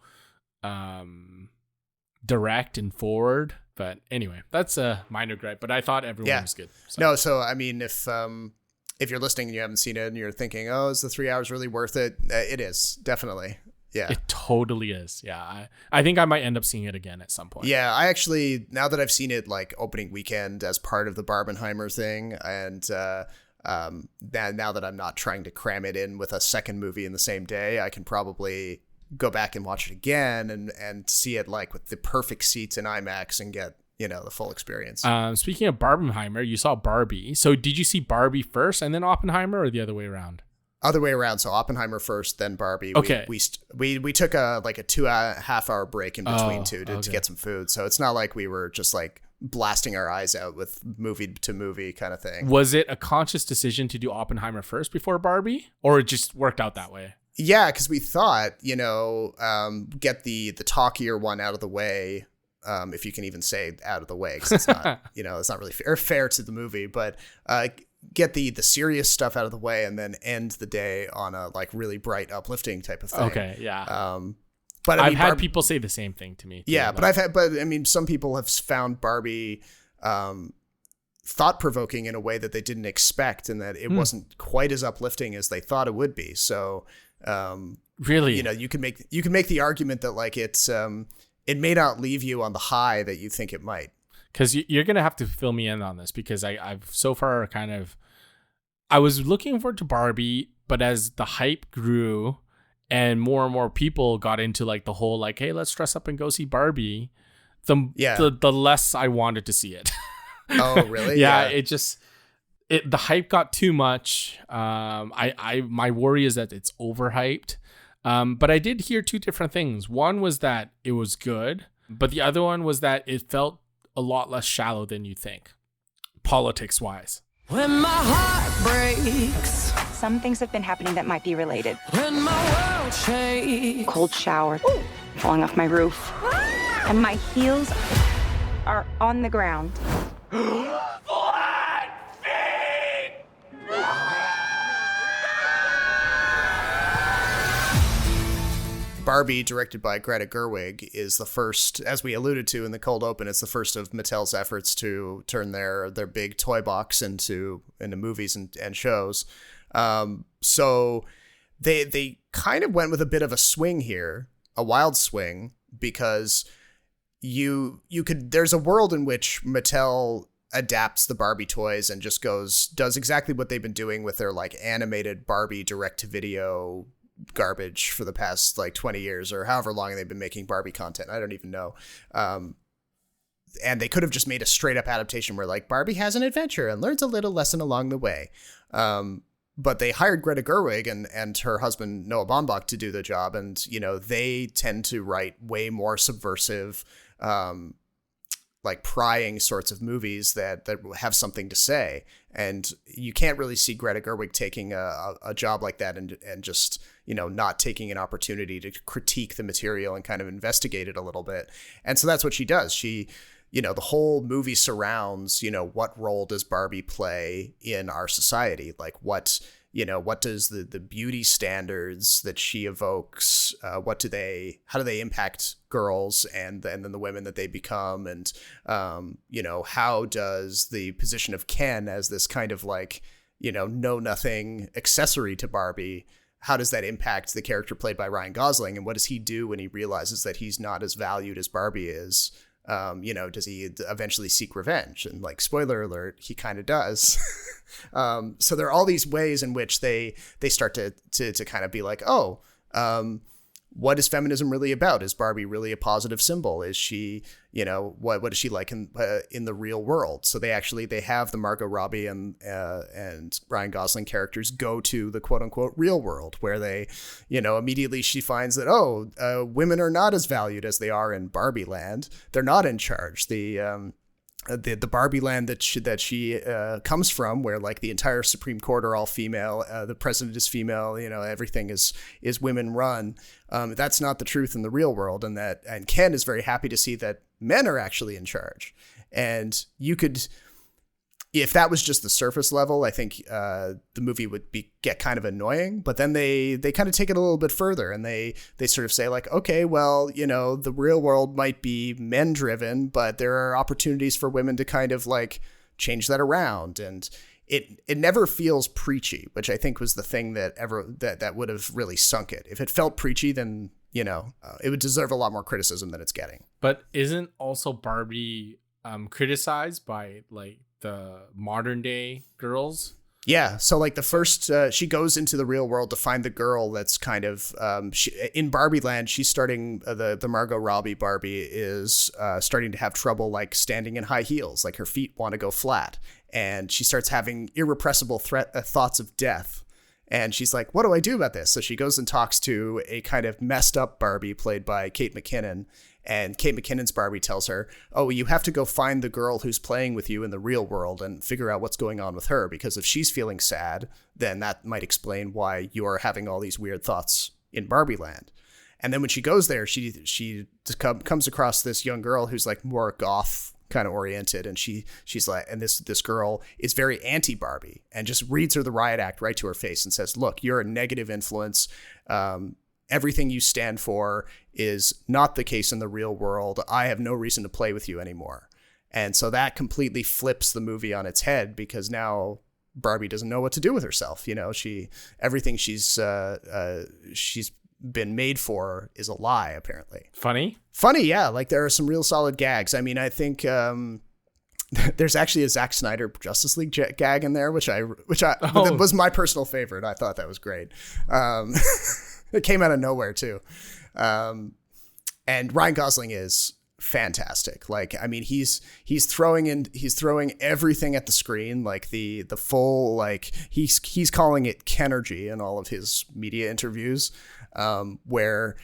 direct and forward. But anyway, that's a minor gripe, but I thought everyone was good. So. No. So, I mean, if you're listening and you haven't seen it and you're thinking, oh, is the 3 hours really worth it? It is, definitely. Yeah. It totally is. Yeah. I think I might end up seeing it again at some point. Yeah. I actually, now that I've seen it, like, opening weekend as part of the Barbenheimer thing, and now that I'm not trying to cram it in with a second movie in the same day, I can probably go back and watch it again and see it, like, with the perfect seats in IMAX and get, you know, the full experience. Speaking of Barbenheimer, you saw Barbie. So did you see Barbie first and then Oppenheimer, or the other way around? Other way around. So Oppenheimer first, then Barbie. Okay. We took a 2.5 hour break in between to get some food. So it's not like we were just, like, blasting our eyes out with movie to movie kind of thing. Was it a conscious decision to do Oppenheimer first before Barbie, or it just worked out that way? Yeah, because we thought, you know, get the talkier one out of the way. If you can even say out of the way, because it's not, you know, it's not really fair to the movie, but get the serious stuff out of the way and then end the day on a, like, really bright, uplifting type of thing. Okay, yeah. But I've had people say the same thing to me too, yeah, but I mean, some people have found Barbie thought-provoking in a way that they didn't expect, and that it wasn't quite as uplifting as they thought it would be. So really, you know, you can make the argument that, like, it's it may not leave you on the high that you think it might. Because you're going to have to fill me in on this, because I've so far I was looking forward to Barbie, but as the hype grew and more people got into, like, the whole, like, hey, let's dress up and go see Barbie, the less I wanted to see it. Oh, really? Yeah. The hype got too much. My worry is that it's overhyped. But I did hear two different things. One was that it was good, but the other one was that it felt a lot less shallow than you think, politics-wise. When my heart breaks, some things have been happening that might be related. when my world shakes, Cold shower, falling off my roof, and my heels are on the ground. Barbie, directed by Greta Gerwig, is the first, as we alluded to in the cold open, it's the first of Mattel's efforts to turn their big toy box into movies and shows. So they kind of went with a bit of a swing here, a wild swing, because there's a world in which Mattel adapts the Barbie toys and just does exactly what they've been doing with their, like, animated Barbie direct-to-video garbage for the past, like, 20 years or however long they've been making Barbie content. I don't even know. and they could have just made a straight up adaptation where like Barbie has an adventure and learns a little lesson along the way. But they hired Greta Gerwig and her husband Noah Baumbach to do the job. And, you know, they tend to write way more subversive, like prying sorts of movies that have something to say. And you can't really see Greta Gerwig taking a job like that and just, you know, not taking an opportunity to critique the material and kind of investigate it a little bit. And so that's what she does. She, you know, the whole movie surrounds, you know, what role does Barbie play in our society? Like what, you know, what does the beauty standards that she evokes, how do they impact girls and then the women that they become? And, you know, how does the position of Ken as this kind of like, you know nothing accessory to Barbie, how does that impact the character played by Ryan Gosling? And what does he do when he realizes that he's not as valued as Barbie is? You know, does he eventually seek revenge? And like, spoiler alert, he kind of does. So there are all these ways in which they start to kind of be like, oh, what is feminism really about? Is Barbie really a positive symbol? Is she, you know, what is she like in the real world? So they have the Margot Robbie and Ryan Gosling characters go to the quote unquote real world, where they, you know, immediately she finds that, women are not as valued as they are in Barbie land. They're not in charge. The Barbie land that she comes from, where like the entire Supreme Court are all female, the president is female, you know, everything is women run. That's not the truth in the real world, and Ken is very happy to see that men are actually in charge. And you could, if that was just the surface level, I think the movie would get kind of annoying. But then they kind of take it a little bit further, and they sort of say like, okay, well, you know, the real world might be men driven, but there are opportunities for women to kind of like change that around. And it never feels preachy, which I think was the thing that would have really sunk it. If it felt preachy, then, you know, it would deserve a lot more criticism than it's getting. But isn't also Barbie criticized by like the modern day girls? Yeah. So like the first, she goes into the real world to find the girl that's kind of, in Barbie land, she's starting, the Margot Robbie Barbie is starting to have trouble like standing in high heels, like her feet want to go flat. And she starts having irrepressible thoughts of death. And she's like, what do I do about this? So she goes and talks to a kind of messed up Barbie played by Kate McKinnon. And Kate McKinnon's Barbie tells her, oh, you have to go find the girl who's playing with you in the real world and figure out what's going on with her. Because if she's feeling sad, then that might explain why you're having all these weird thoughts in Barbie land. And then when she goes there, she comes across this young girl who's like more goth kind of oriented. And she's like, and this girl is very anti-Barbie and just reads her the riot act right to her face and says, look, you're a negative influence. Everything you stand for is not the case in the real world. I have no reason to play with you anymore. And so that completely flips the movie on its head, because now Barbie doesn't know what to do with herself. You know, everything she's been made for is a lie, apparently. Funny. Yeah. Like there are some real solid gags. I mean, I think, there's actually a Zack Snyder Justice League gag in there, which was my personal favorite. I thought that was great. It came out of nowhere too. And Ryan Gosling is fantastic. Like, I mean, he's throwing everything at the screen, like the full, like he's calling it Kenergy in all of his media interviews, where,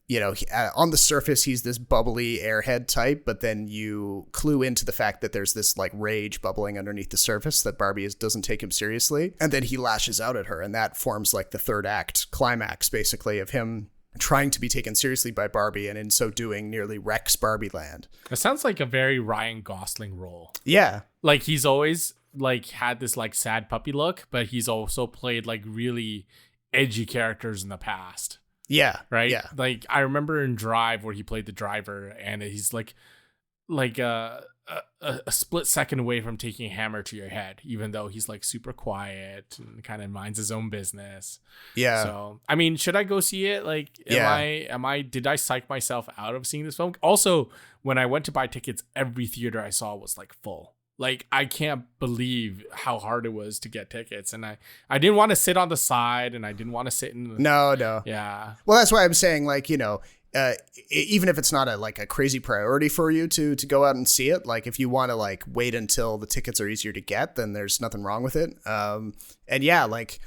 you know, on the surface, he's this bubbly airhead type, but then you clue into the fact that there's this like rage bubbling underneath the surface, that Barbie doesn't take him seriously. And then he lashes out at her, and that forms like the third act climax, basically, of him trying to be taken seriously by Barbie, and in so doing nearly wrecks Barbie land. It sounds like a very Ryan Gosling role. Yeah. Like he's always like had this like sad puppy look, but he's also played like really edgy characters in the past. Yeah. Right. Yeah. Like I remember in Drive where he played the driver, and he's like a split second away from taking a hammer to your head, even though he's like super quiet and kind of minds his own business. Yeah. So, I mean, should I go see it? Like, did I psych myself out of seeing this film? Also, when I went to buy tickets, every theater I saw was like full. Like, I can't believe how hard it was to get tickets. And I didn't want to sit on the side, and I didn't want to sit in the... No. Yeah. Well, that's why I'm saying, like, you know, even if it's not a crazy priority for you to go out and see it, like if you want to like wait until the tickets are easier to get, then there's nothing wrong with it. And yeah, like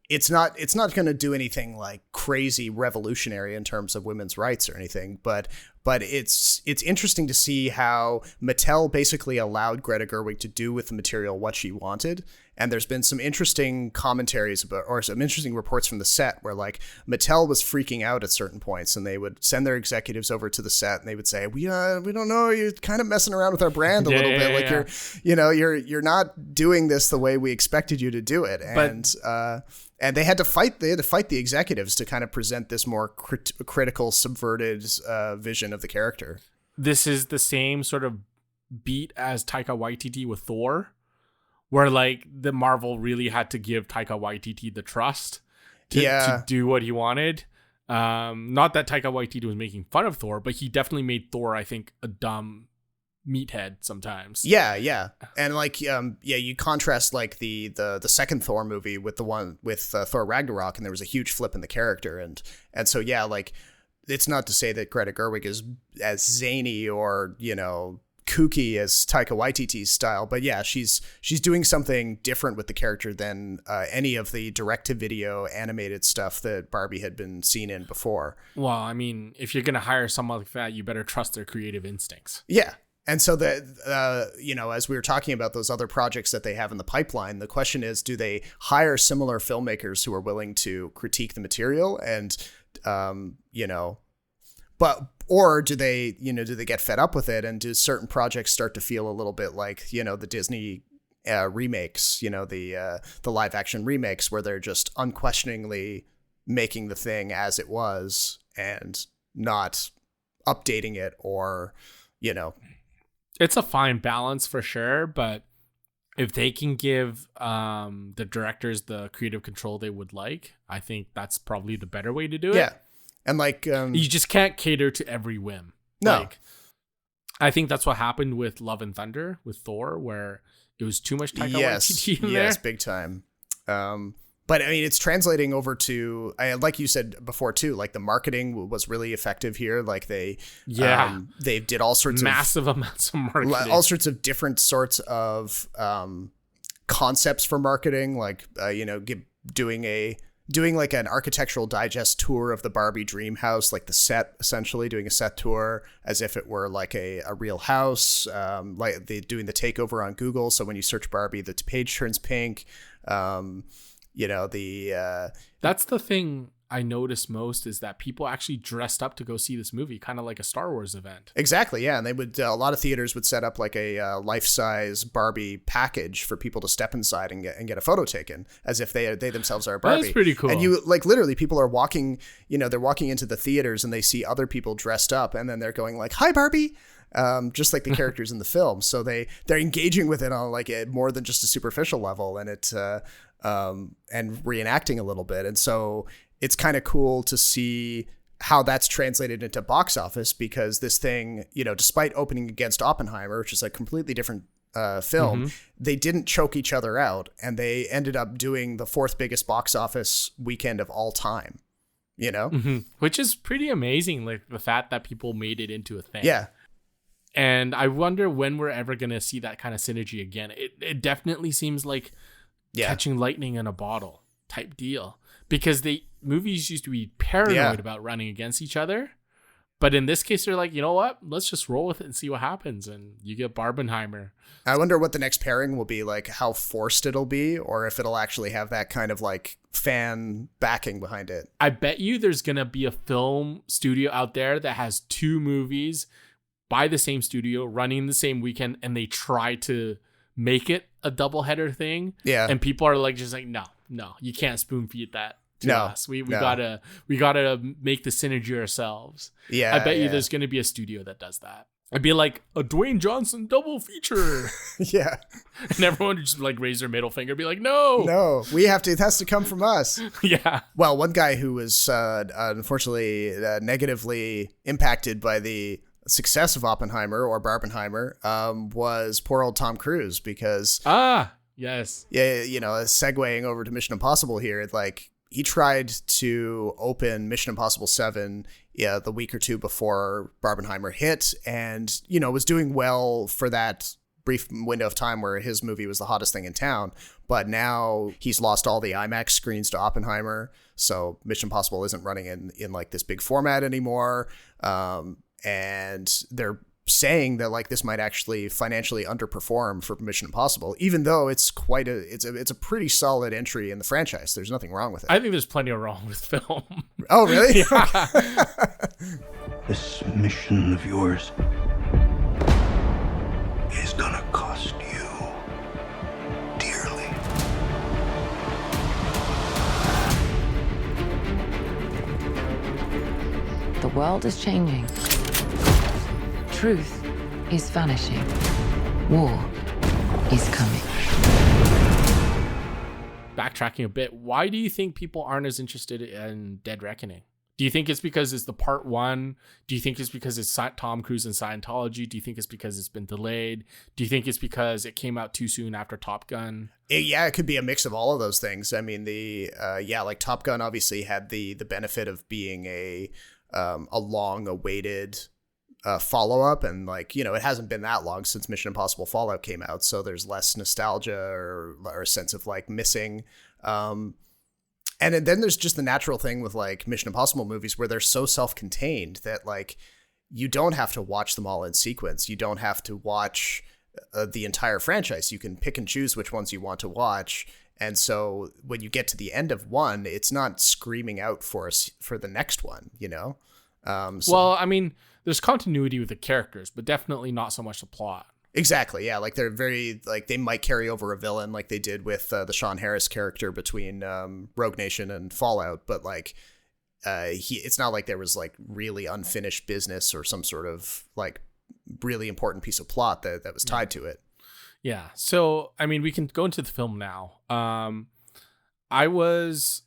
it's not going to do anything like crazy revolutionary in terms of women's rights or anything, but it's interesting to see how Mattel basically allowed Greta Gerwig to do with the material what she wanted. And there's been some interesting commentaries about, or some interesting reports from the set where like Mattel was freaking out at certain points, and they would send their executives over to the set and they would say, we don't know, you're kind of messing around with our brand a little bit. Like you're not doing this the way we expected you to do it. And they had to fight the executives to kind of present this more critical, subverted vision of the character. This is the same sort of beat as Taika Waititi with Thor, where like the Marvel really had to give Taika Waititi the trust to do what he wanted. Not that Taika Waititi was making fun of Thor, but he definitely made Thor, I think, a dumb meathead sometimes. Yeah. And like, you contrast like the second Thor movie with the one with Thor Ragnarok, and there was a huge flip in the character. And so, yeah, like it's not to say that Greta Gerwig is as zany or, kooky as Taika Waititi's style, but yeah, she's doing something different with the character than any of the direct-to-video animated stuff that Barbie had been seen in before. Well, I mean, if you're gonna hire someone like that, you better trust their creative instincts. Yeah. And so that, as we were talking about those other projects that they have in the pipeline, the question is, do they hire similar filmmakers who are willing to critique the material and, or do they get fed up with it, and do certain projects start to feel a little bit like, the Disney remakes, the live action remakes, where they're just unquestioningly making the thing as it was and not updating it or, It's a fine balance for sure, but if they can give the directors the creative control they would like, I think that's probably the better way to do it. Yeah. And like, you just can't cater to every whim. No. Like, I think that's what happened with Love and Thunder with Thor, where it was too much Taika Waititi in there. Yes, big time. But I mean, it's translating over to, like you said before too, like the marketing was really effective here. Like they did all sorts massive amounts of marketing, all sorts of different sorts of concepts for marketing, like doing like an architectural digest tour of the Barbie dream house, like the set, essentially doing a set tour as if it were like a real house, like they doing the takeover on Google. So when you search Barbie, the page turns pink. That's the thing I noticed most, is that people actually dressed up to go see this movie, kind of like a Star Wars event. Exactly, yeah. And they would, a lot of theaters would set up like a life-size Barbie package for people to step inside and get a photo taken, as if they themselves are Barbie. That's pretty cool. And you, like, literally people are walking, they're walking into the theaters and they see other people dressed up, and then they're going like, "Hi, Barbie." Just like the characters in the film. So they're engaging with it on like a more than just a superficial level, and and reenacting a little bit. And so it's kind of cool to see how that's translated into box office, because this thing, despite opening against Oppenheimer, which is a completely different film, they didn't choke each other out, and they ended up doing the fourth biggest box office weekend of all time, Which is pretty amazing. Like the fact that people made it into a thing. Yeah. And I wonder when we're ever going to see that kind of synergy again. It definitely seems like catching lightning in a bottle type deal, because movies used to be paranoid about running against each other. But in this case, they're like, you know what? Let's just roll with it and see what happens. And you get Barbenheimer. I wonder what the next pairing will be, like how forced it'll be, or if it'll actually have that kind of like fan backing behind it. I bet you there's going to be a film studio out there that has two movies by the same studio running the same weekend, and they try to make it a doubleheader thing. Yeah. And people are like, just like, no, you can't spoon feed that to us. We gotta make the synergy ourselves. Yeah. I bet you there's gonna be a studio that does that. It'd be like a Dwayne Johnson double feature. Yeah. And everyone would just like raise their middle finger, be like, no, it has to come from us. Yeah. Well, one guy who was unfortunately negatively impacted by the success of Oppenheimer or Barbenheimer was poor old Tom Cruise, because yes, segueing over to Mission Impossible here, like he tried to open Mission Impossible 7 the week or two before Barbenheimer hit, and, you know, was doing well for that brief window of time where his movie was the hottest thing in town. But now he's lost all the IMAX screens to Oppenheimer, so Mission Impossible isn't running in like this big format anymore. And they're saying that like this might actually financially underperform for Mission Impossible, even though it's it's a pretty solid entry in the franchise. There's nothing wrong with it. I think there's plenty of wrong with film. Oh, really? Yeah. This mission of yours is gonna cost you dearly. The world is changing. Truth is vanishing. War is coming. Backtracking a bit, why do you think people aren't as interested in Dead Reckoning? Do you think it's because it's the part one? Do you think it's because it's Tom Cruise and Scientology? Do you think it's because it's been delayed? Do you think it's because it came out too soon after Top Gun? It could be a mix of all of those things. I mean, like Top Gun obviously had the benefit of being a long-awaited follow-up, and like, you know, it hasn't been that long since Mission Impossible Fallout came out, so there's less nostalgia or a sense of like missing. And then there's just the natural thing with like Mission Impossible movies where they're so self-contained that like you don't have to watch them all in sequence. You don't have to watch the entire franchise. You can pick and choose which ones you want to watch. And so when you get to the end of one, it's not screaming out for us for the next one, you know? Well, I mean, there's continuity with the characters, but definitely not so much the plot. Exactly. Yeah. Like they're very, like they might carry over a villain like they did with the Sean Harris character between Rogue Nation and Fallout. But like it's not like there was like really unfinished business or some sort of like really important piece of plot that was tied to it. Yeah. So, I mean, we can go into the film now. I was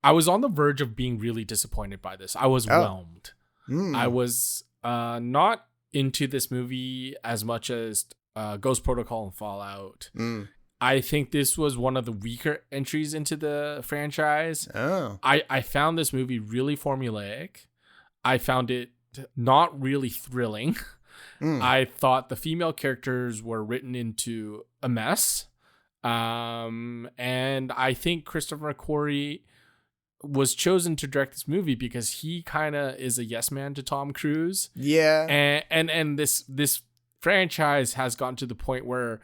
on the verge of being really disappointed by this. I was whelmed. I was not into this movie as much as Ghost Protocol and Fallout. I think this was one of the weaker entries into the franchise. I found this movie really formulaic. I found it not really thrilling. I thought the female characters were written into a mess. And I think Christopher McQuarrie was chosen to direct this movie because he kind of is a yes man to Tom Cruise. Yeah. And this franchise has gotten to the point where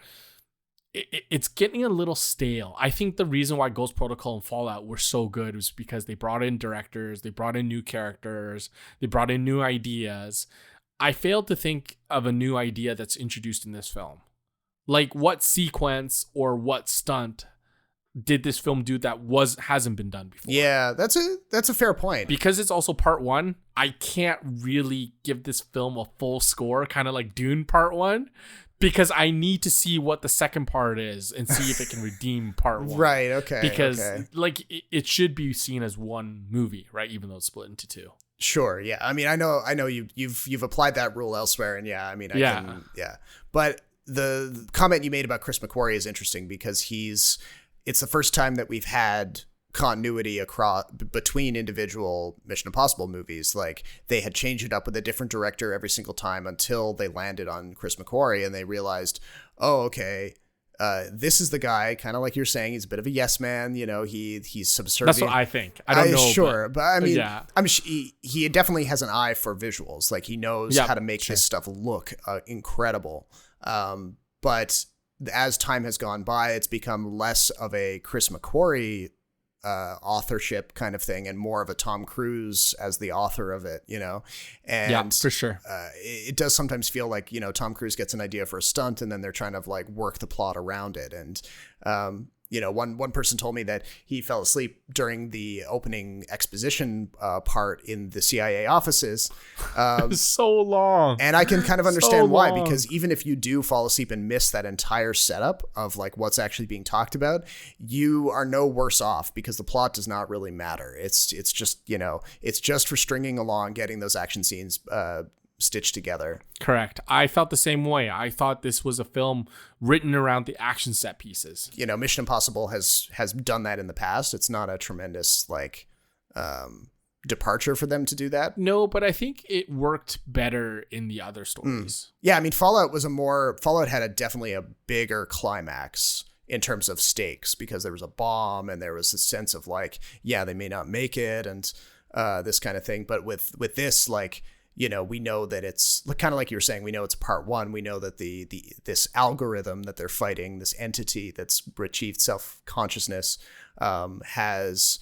it's getting a little stale. I think the reason why Ghost Protocol and Fallout were so good was because they brought in directors, they brought in new characters, they brought in new ideas. I failed to think of a new idea that's introduced in this film. Like what sequence or what stunt did this film do that hasn't been done before? Yeah, that's a fair point. Because it's also part one, I can't really give this film a full score, kind of like Dune part one, because I need to see what the second part is and see if it can redeem part one. Right, okay. Because like it should be seen as one movie, right? Even though it's split into two. Sure, yeah. I mean, I know you've applied that rule elsewhere, and yeah, I mean, But the comment you made about Chris McQuarrie is interesting because it's the first time that we've had continuity between individual Mission Impossible movies. Like they had changed it up with a different director every single time until they landed on Chris McQuarrie and they realized, oh, okay, this is the guy, kind of like you're saying, he's a bit of a yes man. You know, he's subservient. That's what I think. I don't know. Sure. But I mean, yeah. He definitely has an eye for visuals. Like he knows how to make this stuff look incredible. But as time has gone by, it's become less of a Chris McQuarrie authorship kind of thing and more of a Tom Cruise as the author of it, you know? And yeah, for sure. It does sometimes feel like, you know, Tom Cruise gets an idea for a stunt and then they're trying to like work the plot around it. And, you know, one person told me that he fell asleep during the opening exposition part in the CIA offices. So long. And I can kind of understand why, because even if you do fall asleep and miss that entire setup of like what's actually being talked about, you are no worse off because the plot does not really matter. It's just, you know, it's just for stringing along, getting those action scenes stitched together. Correct. I felt the same way. I thought this was a film written around the action set pieces. You know, Mission Impossible has done that in the past. It's not a tremendous departure for them to do that. No, but I think it worked better in the other stories. Yeah, I mean, Fallout had definitely a bigger climax in terms of stakes, because there was a bomb and there was a sense of like, yeah, they may not make it and this kind of thing. But with this, like, you know, we know that it's kind of like you were saying, we know it's part one. We know that this algorithm that they're fighting, this entity that's achieved self-consciousness, has,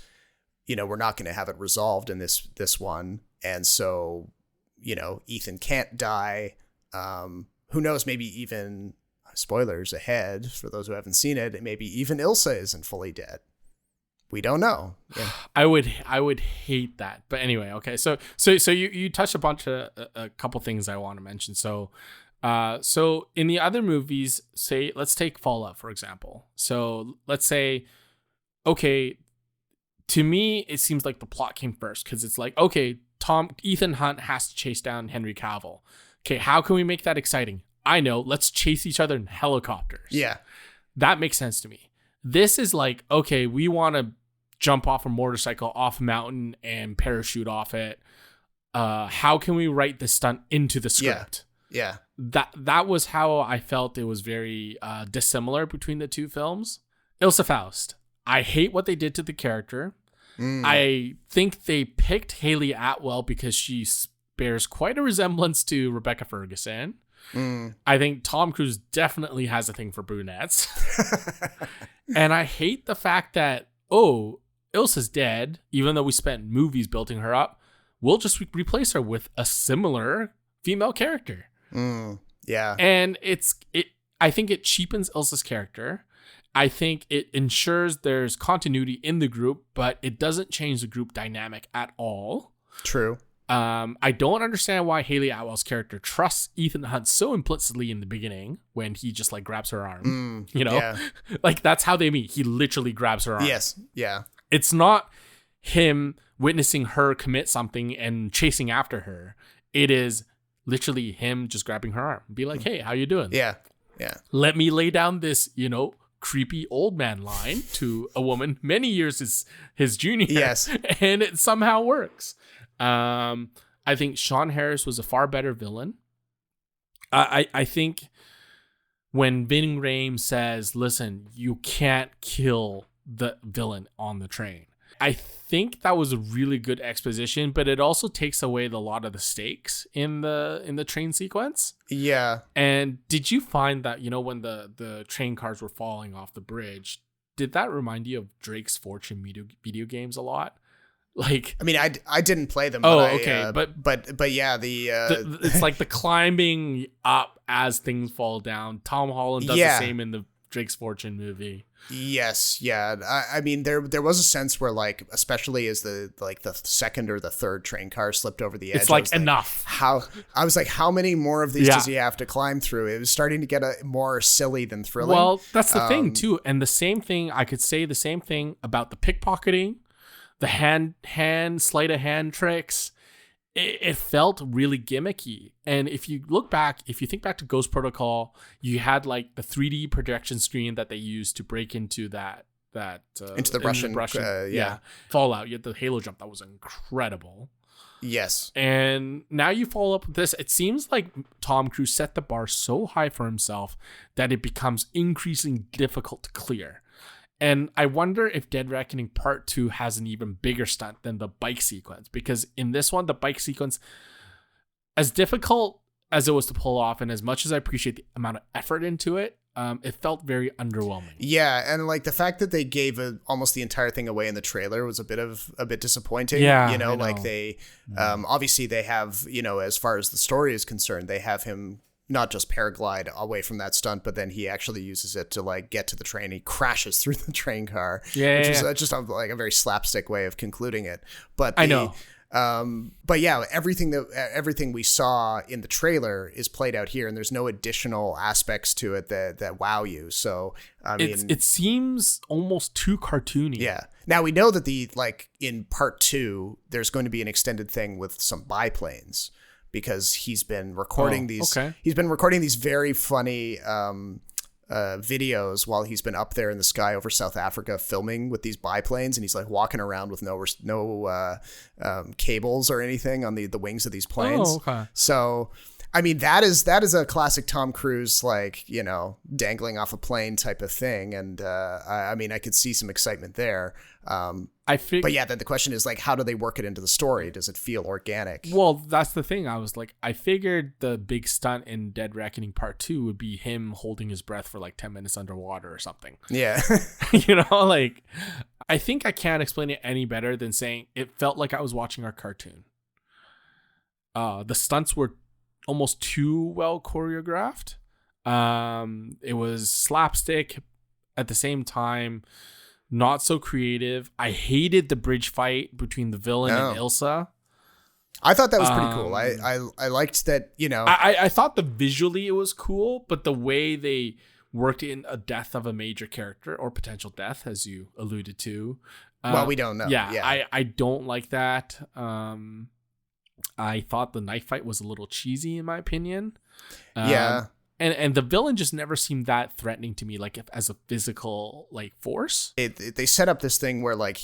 you know, we're not going to have it resolved in this one. And so, you know, Ethan can't die. Who knows, maybe even, spoilers ahead for those who haven't seen it, maybe even Ilsa isn't fully dead. We don't know. Yeah. I would hate that. But anyway, okay. So you touched a couple things I want to mention. So in the other movies, say, let's take Fallout, for example. So let's say, okay, to me, it seems like the plot came first, because it's like, okay, Ethan Hunt has to chase down Henry Cavill. Okay, how can we make that exciting? I know, let's chase each other in helicopters. Yeah. That makes sense to me. This is like, okay, we want to jump off a motorcycle off a mountain and parachute off it. How can we write this stunt into the script? Yeah. That was how I felt. It was very dissimilar between the two films. Ilsa Faust. I hate what they did to the character. I think they picked Hayley Atwell because she bears quite a resemblance to Rebecca Ferguson. I think Tom Cruise definitely has a thing for brunettes. And I hate the fact that, Ilsa's dead, even though we spent movies building her up. We'll just replace her with a similar female character. Yeah. And I think it cheapens Ilsa's character. I think it ensures there's continuity in the group, but it doesn't change the group dynamic at all. True. I don't understand why Hayley Atwell's character trusts Ethan Hunt so implicitly in the beginning when he just like grabs her arm. You know, yeah. Like that's how they meet. He literally grabs her arm. Yes. Yeah. It's not him witnessing her commit something and chasing after her. It is literally him just grabbing her arm. Be like, hey, how you doing? Yeah. Yeah. Let me lay down this, you know, creepy old man line to a woman many years his junior. Yes. And it somehow works. I think Sean Harris was a far better villain. I think when Ving Rhames says, listen, you can't kill the villain on the train, I think that was a really good exposition, but it also takes away a lot of the stakes in the train sequence. Yeah. And did you find that, you know, when the train cars were falling off the bridge, did that remind you of Drake's Fortune video games a lot? Like, I mean, I didn't play them. Okay, but yeah, it's like the climbing up as things fall down. Tom Holland does the same in the Drake's Fortune movie. Yes, yeah. I mean, there was a sense where, like, especially as the second or the third train car slipped over the edge, it's like enough. I was like, how many more of these does he have to climb through? It was starting to get more silly than thrilling. Well, that's the thing too, and the same thing I could say the same thing about the pickpocketing. The hand sleight of hand tricks, it felt really gimmicky. And if you think back to Ghost Protocol, you had like the 3D projection screen that they used to break into that into the Russian Fallout. You had the Halo jump that was incredible. Yes. And now you follow up with this. It seems like Tom Cruise set the bar so high for himself that it becomes increasingly difficult to clear. And I wonder if Dead Reckoning Part 2 has an even bigger stunt than the bike sequence. Because in this one, the bike sequence, as difficult as it was to pull off, and as much as I appreciate the amount of effort into it, it felt very underwhelming. Yeah, and like the fact that they gave almost the entire thing away in the trailer was a bit disappointing. Yeah, you know, like they obviously they have, you know, as far as the story is concerned, they have him not just paraglide away from that stunt, but then he actually uses it to like get to the train. He crashes through the train car, which is just like a very slapstick way of concluding it. But I know. But yeah, everything we saw in the trailer is played out here, and there's no additional aspects to it that wow you. So I mean, it seems almost too cartoony. Yeah. Now we know that in part 2, there's going to be an extended thing with some biplanes. because he's been recording he's been recording these very funny videos while he's been up there in the sky over South Africa filming with these biplanes, and he's like walking around with no cables or anything on the wings of these planes. So I mean, that is a classic Tom Cruise, like, you know, dangling off a plane type of thing. And I mean, I could see some excitement there. But yeah, then the question is, like, how do they work it into the story? Does it feel organic? Well, that's the thing. I was like, I figured the big stunt in Dead Reckoning Part 2 would be him holding his breath for like 10 minutes underwater or something. Yeah. You know, like, I think I can't explain it any better than saying it felt like I was watching our cartoon. The stunts were almost too well choreographed. It was slapstick at the same time, not so creative. I hated the bridge fight between the villain and Ilsa. I thought that was pretty cool. I liked that, you know. I thought visually it was cool, but the way they worked in a death of a major character or potential death, as you alluded to. Well, we don't know. Yeah. I don't like that. I thought the knife fight was a little cheesy in my opinion. And the villain just never seemed that threatening to me, like as a physical like force. They set up this thing where like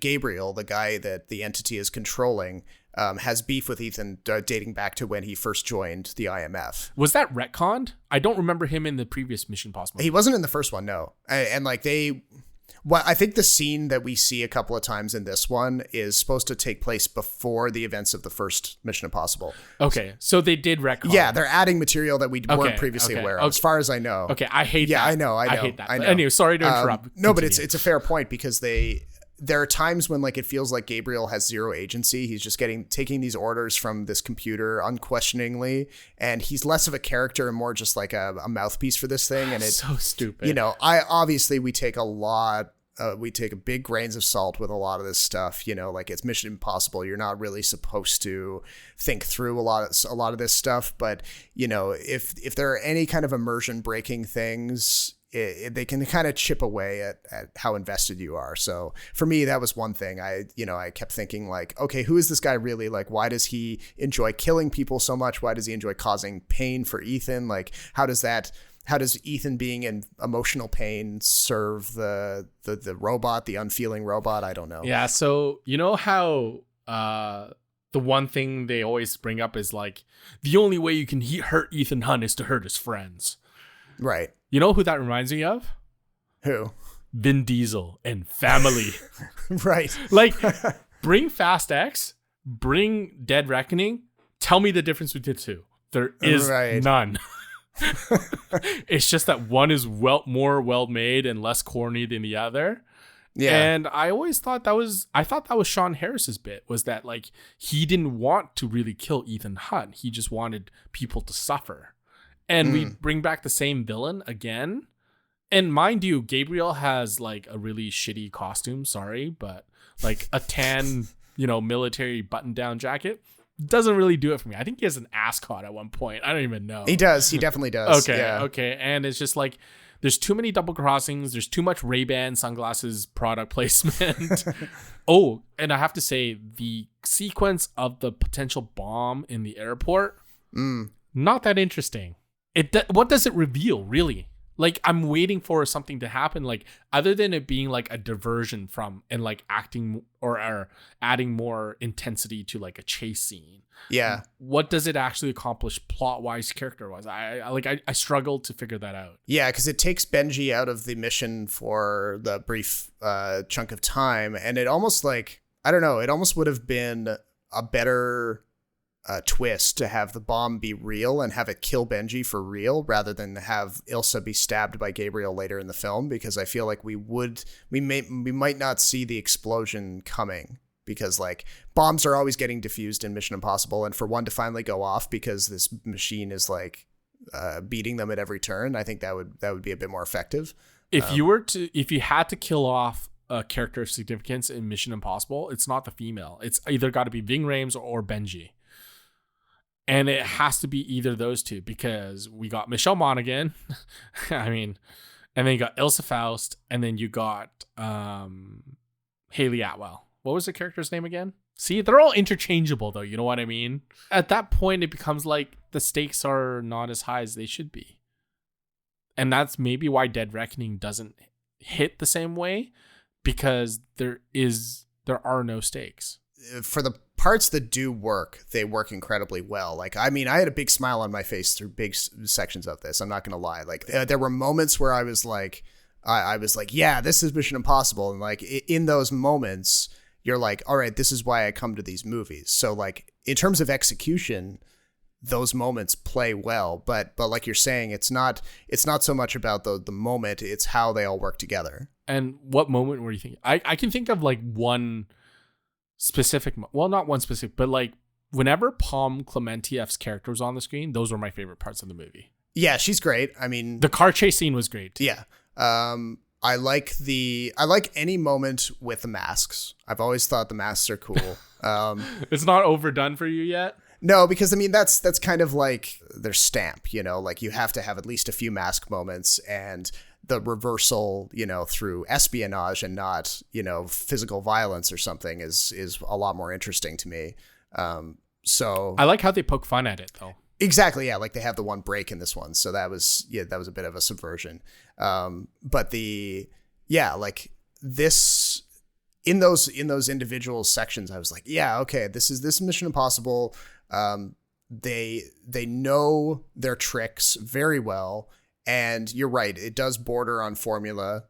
Gabriel, the guy that the entity is controlling, has beef with Ethan dating back to when he first joined the IMF. Was that retconned? I don't remember him in the previous Mission Impossible. He wasn't in the first one, no. And like I think the scene that we see a couple of times in this one is supposed to take place before the events of the first Mission Impossible. Okay, so they did retcon. Yeah, they're adding material that we weren't previously aware of, as far as I know. Okay, I hate that. Yeah, I know. I hate that. I know. Anyway, sorry to interrupt. No, but it's a fair point because there are times when like it feels like Gabriel has zero agency. He's just taking these orders from this computer unquestioningly, and he's less of a character and more just like a mouthpiece for this thing. And it's so stupid. You know, we take big grains of salt with a lot of this stuff. You know, like it's Mission Impossible. You're not really supposed to think through a lot of this stuff. But you know, if there are any kind of immersion breaking things, they can kind of chip away at how invested you are. So for me, that was one thing. I kept thinking like, okay, who is this guy really? Like, why does he enjoy killing people so much? Why does he enjoy causing pain for Ethan? Like, how does Ethan being in emotional pain serve the robot, the unfeeling robot? I don't know. Yeah. So you know how the one thing they always bring up is like the only way you can hurt Ethan Hunt is to hurt his friends. Right. You know who that reminds me of? Who? Vin Diesel and family. Right. Like, bring Fast X, bring Dead Reckoning. Tell me the difference between the two. There is none. It's just that one is more well made and less corny than the other. Yeah. And I always thought that was Sean Harris's bit, was that like he didn't want to really kill Ethan Hunt. He just wanted people to suffer. And we bring back the same villain again. And mind you, Gabriel has like a really shitty costume, sorry, but like a tan, military button-down jacket doesn't really do it for me. I think he has an ascot at one point. I don't even know. He does. He definitely does. Okay. And it's just like there's too many double crossings. There's too much Ray-Ban sunglasses product placement. Oh, and I have to say the sequence of the potential bomb in the airport, not that interesting. What does it reveal, really? Like, I'm waiting for something to happen, like, other than it being, like, a diversion from, and, like, acting or adding more intensity to, like, a chase scene. Yeah. What does it actually accomplish plot-wise, character-wise? I struggled to figure that out. Yeah, because it takes Benji out of the mission for the brief chunk of time, and it almost, like, I don't know, it almost would have been a better twist to have the bomb be real and have it kill Benji for real rather than have Ilsa be stabbed by Gabriel later in the film, because I feel like we might not see the explosion coming, because like bombs are always getting diffused in Mission Impossible, and for one to finally go off because this machine is like beating them at every turn, I think that would be a bit more effective. If you had to kill off a character of significance in Mission Impossible, it's not the female. It's either got to be Ving Rhames or Benji. And it has to be either of those two, because we got Michelle Monaghan, and then you got Ilsa Faust, and then you got Haley Atwell. What was the character's name again? See, they're all interchangeable, though. You know what I mean? At that point, it becomes like the stakes are not as high as they should be. And that's maybe why Dead Reckoning doesn't hit the same way, because there are no stakes. For the parts that do work, they work incredibly well. Like, I mean, I had a big smile on my face through big sections of this. I'm not going to lie. Like, there were moments where I was like, yeah, this is Mission Impossible. And like, in those moments, you're like, all right, this is why I come to these movies. So like, in terms of execution, those moments play well, but like you're saying, it's not so much about the moment, it's how they all work together. And what moment were you thinking? I can think of like one specific, well, not one specific, but like whenever Palm Clementieff's character was on the screen, those were my favorite parts of the movie. Yeah, she's great. I mean, the car chase scene was great. Yeah. I like any moment with the masks. I've always thought the masks are cool. It's not overdone for you yet? No, because I mean, that's kind of like their stamp, you know, like you have to have at least a few mask moments, and the reversal, you know, through espionage and not, you know, physical violence or something is a lot more interesting to me. So I like how they poke fun at it though. Exactly. Yeah. Like they have the one break in this one. So that was a bit of a subversion. But like this, in those individual sections, I was like, yeah, okay, this is Mission Impossible. They know their tricks very well. And you're right. It does border on formula.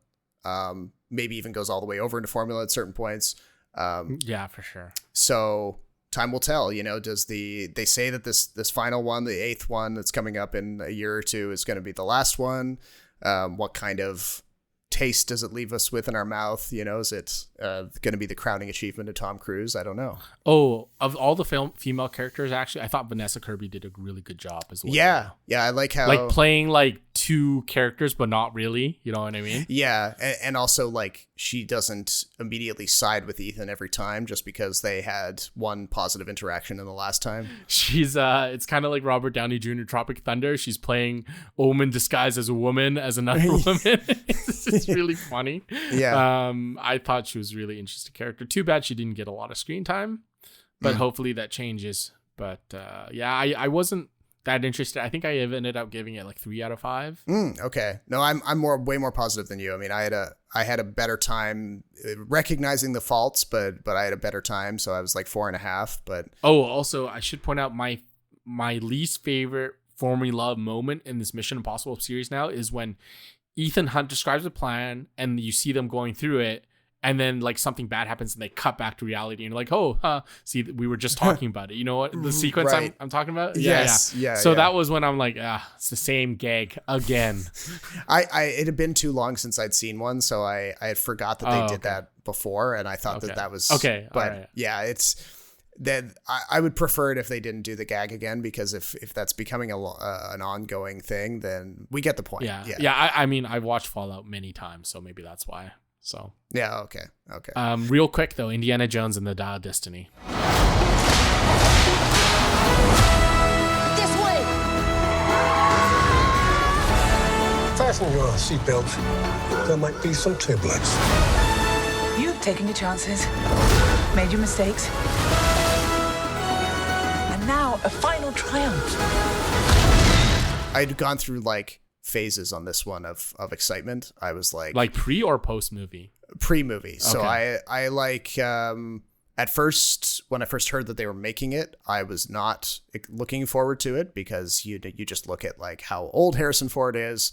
Maybe even goes all the way over into formula at certain points. Yeah, for sure. So time will tell, you know, they say that this final one, the 8th one that's coming up in a year or two, is going to be the last one. What kind of taste does it leave us with in our mouth? You know, is it going to be the crowning achievement of Tom Cruise? I don't know. Oh, of all the female characters, actually, I thought Vanessa Kirby did a really good job as well. Yeah. Yeah. I like how like playing like two characters, but not really, you know what I mean? Yeah. And also like she doesn't immediately side with Ethan every time just because they had one positive interaction in the last time. She's it's kind of like Robert Downey Jr. Tropic Thunder. She's playing a woman disguised as a woman, as another woman. It's really funny. Yeah. I thought she was a really interesting character. Too bad she didn't get a lot of screen time, but hopefully that changes. But yeah, I wasn't that interested. I think I ended up giving it like 3 out of 5. Okay. No, I'm way more positive than you. I mean, I had a better time recognizing the faults, but I had a better time, so I was like 4.5. But also I should point out my least favorite Formula moment in this Mission Impossible series now is when Ethan Hunt describes a plan and you see them going through it, and then like something bad happens and they cut back to reality and you're like, oh, see, we were just talking about it. You know what? The sequence right. I'm talking about? Yes. Yeah. So that was when I'm like, it's the same gag again. It had been too long since I'd seen one, so I had forgot that they did that before, and I thought that was okay. But right. yeah, it's that I would prefer it if they didn't do the gag again, because if that's becoming an ongoing thing, then we get the point. Yeah. I mean, I've watched Fallout many times, so maybe that's why. So yeah, okay. Real quick though, Indiana Jones and the Dial of Destiny. This way. Fasten your seatbelts. There might be some turbulence. You've taken your chances, made your mistakes, and now a final triumph. I'd gone through like phases on this one of excitement. I was like pre or post movie? Pre-movie. So okay. I like at first, when I first heard that they were making it, I was not looking forward to it, because you just look at like how old Harrison Ford is,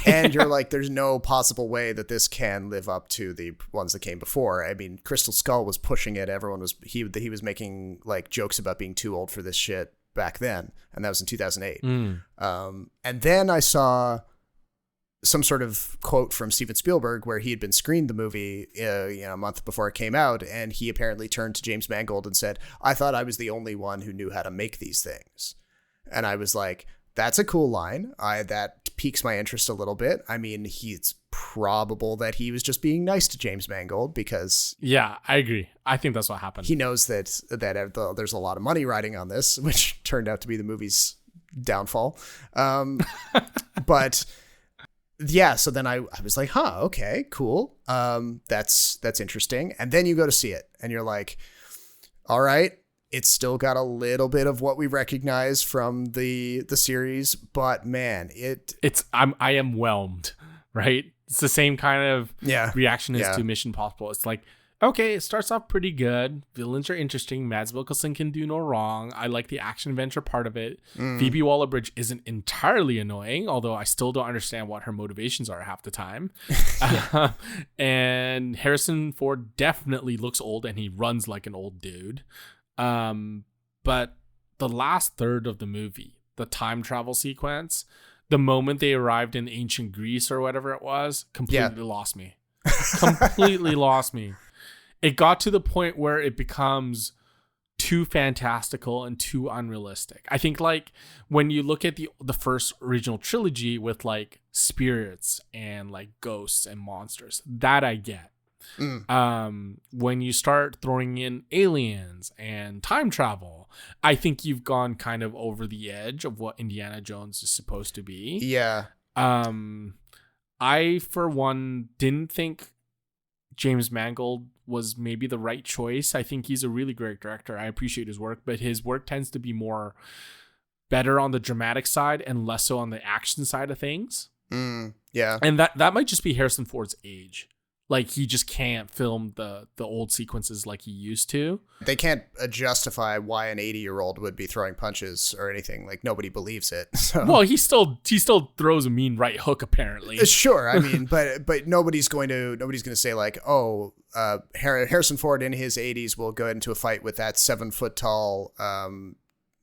and you're like, there's no possible way that this can live up to the ones that came before. I mean, Crystal Skull was pushing it. Everyone was he was making like jokes about being too old for this shit back then, and that was in 2008. And then I saw some sort of quote from Steven Spielberg where he had been screened the movie a month before it came out, and he apparently turned to James Mangold and said, I thought I was the only one who knew how to make these things. And I was like, that's a cool line. That piques my interest a little bit. I mean, it's probable that he was just being nice to James Mangold, because yeah, I agree. I think that's what happened. He knows that there's a lot of money riding on this, which turned out to be the movie's downfall. But yeah, so then I was like, okay, cool. That's interesting. And then you go to see it and you're like, all right, it's still got a little bit of what we recognize from the series, but man, I am whelmed, right? It's the same kind of reaction as to Mission Impossible. It's like, okay, it starts off pretty good. Villains are interesting. Mads Mikkelsen can do no wrong. I like the action adventure part of it. Phoebe Waller-Bridge isn't entirely annoying, although I still don't understand what her motivations are half the time. And Harrison Ford definitely looks old, and he runs like an old dude. But the last third of the movie, the time travel sequence, the moment they arrived in ancient Greece or whatever it was, completely lost me. Completely lost me. It got to the point where it becomes too fantastical and too unrealistic. I think like when you look at the first original trilogy with like spirits and like ghosts and monsters, that I get. When you start throwing in aliens and time travel, I think you've gone kind of over the edge of what Indiana Jones is supposed to be. Yeah. I, for one, didn't think James Mangold was maybe the right choice. I think he's a really great director. I appreciate his work, but his work tends to be better on the dramatic side and less so on the action side of things. Yeah. And that might just be Harrison Ford's age. Like, he just can't film the old sequences like he used to. They can't justify why an 80-year-old would be throwing punches or anything. Like, nobody believes it. So. Well, he still throws a mean right hook, apparently. Sure, I mean, but nobody's going to say like, oh, Harrison Ford in his 80s will go into a fight with that 7-foot tall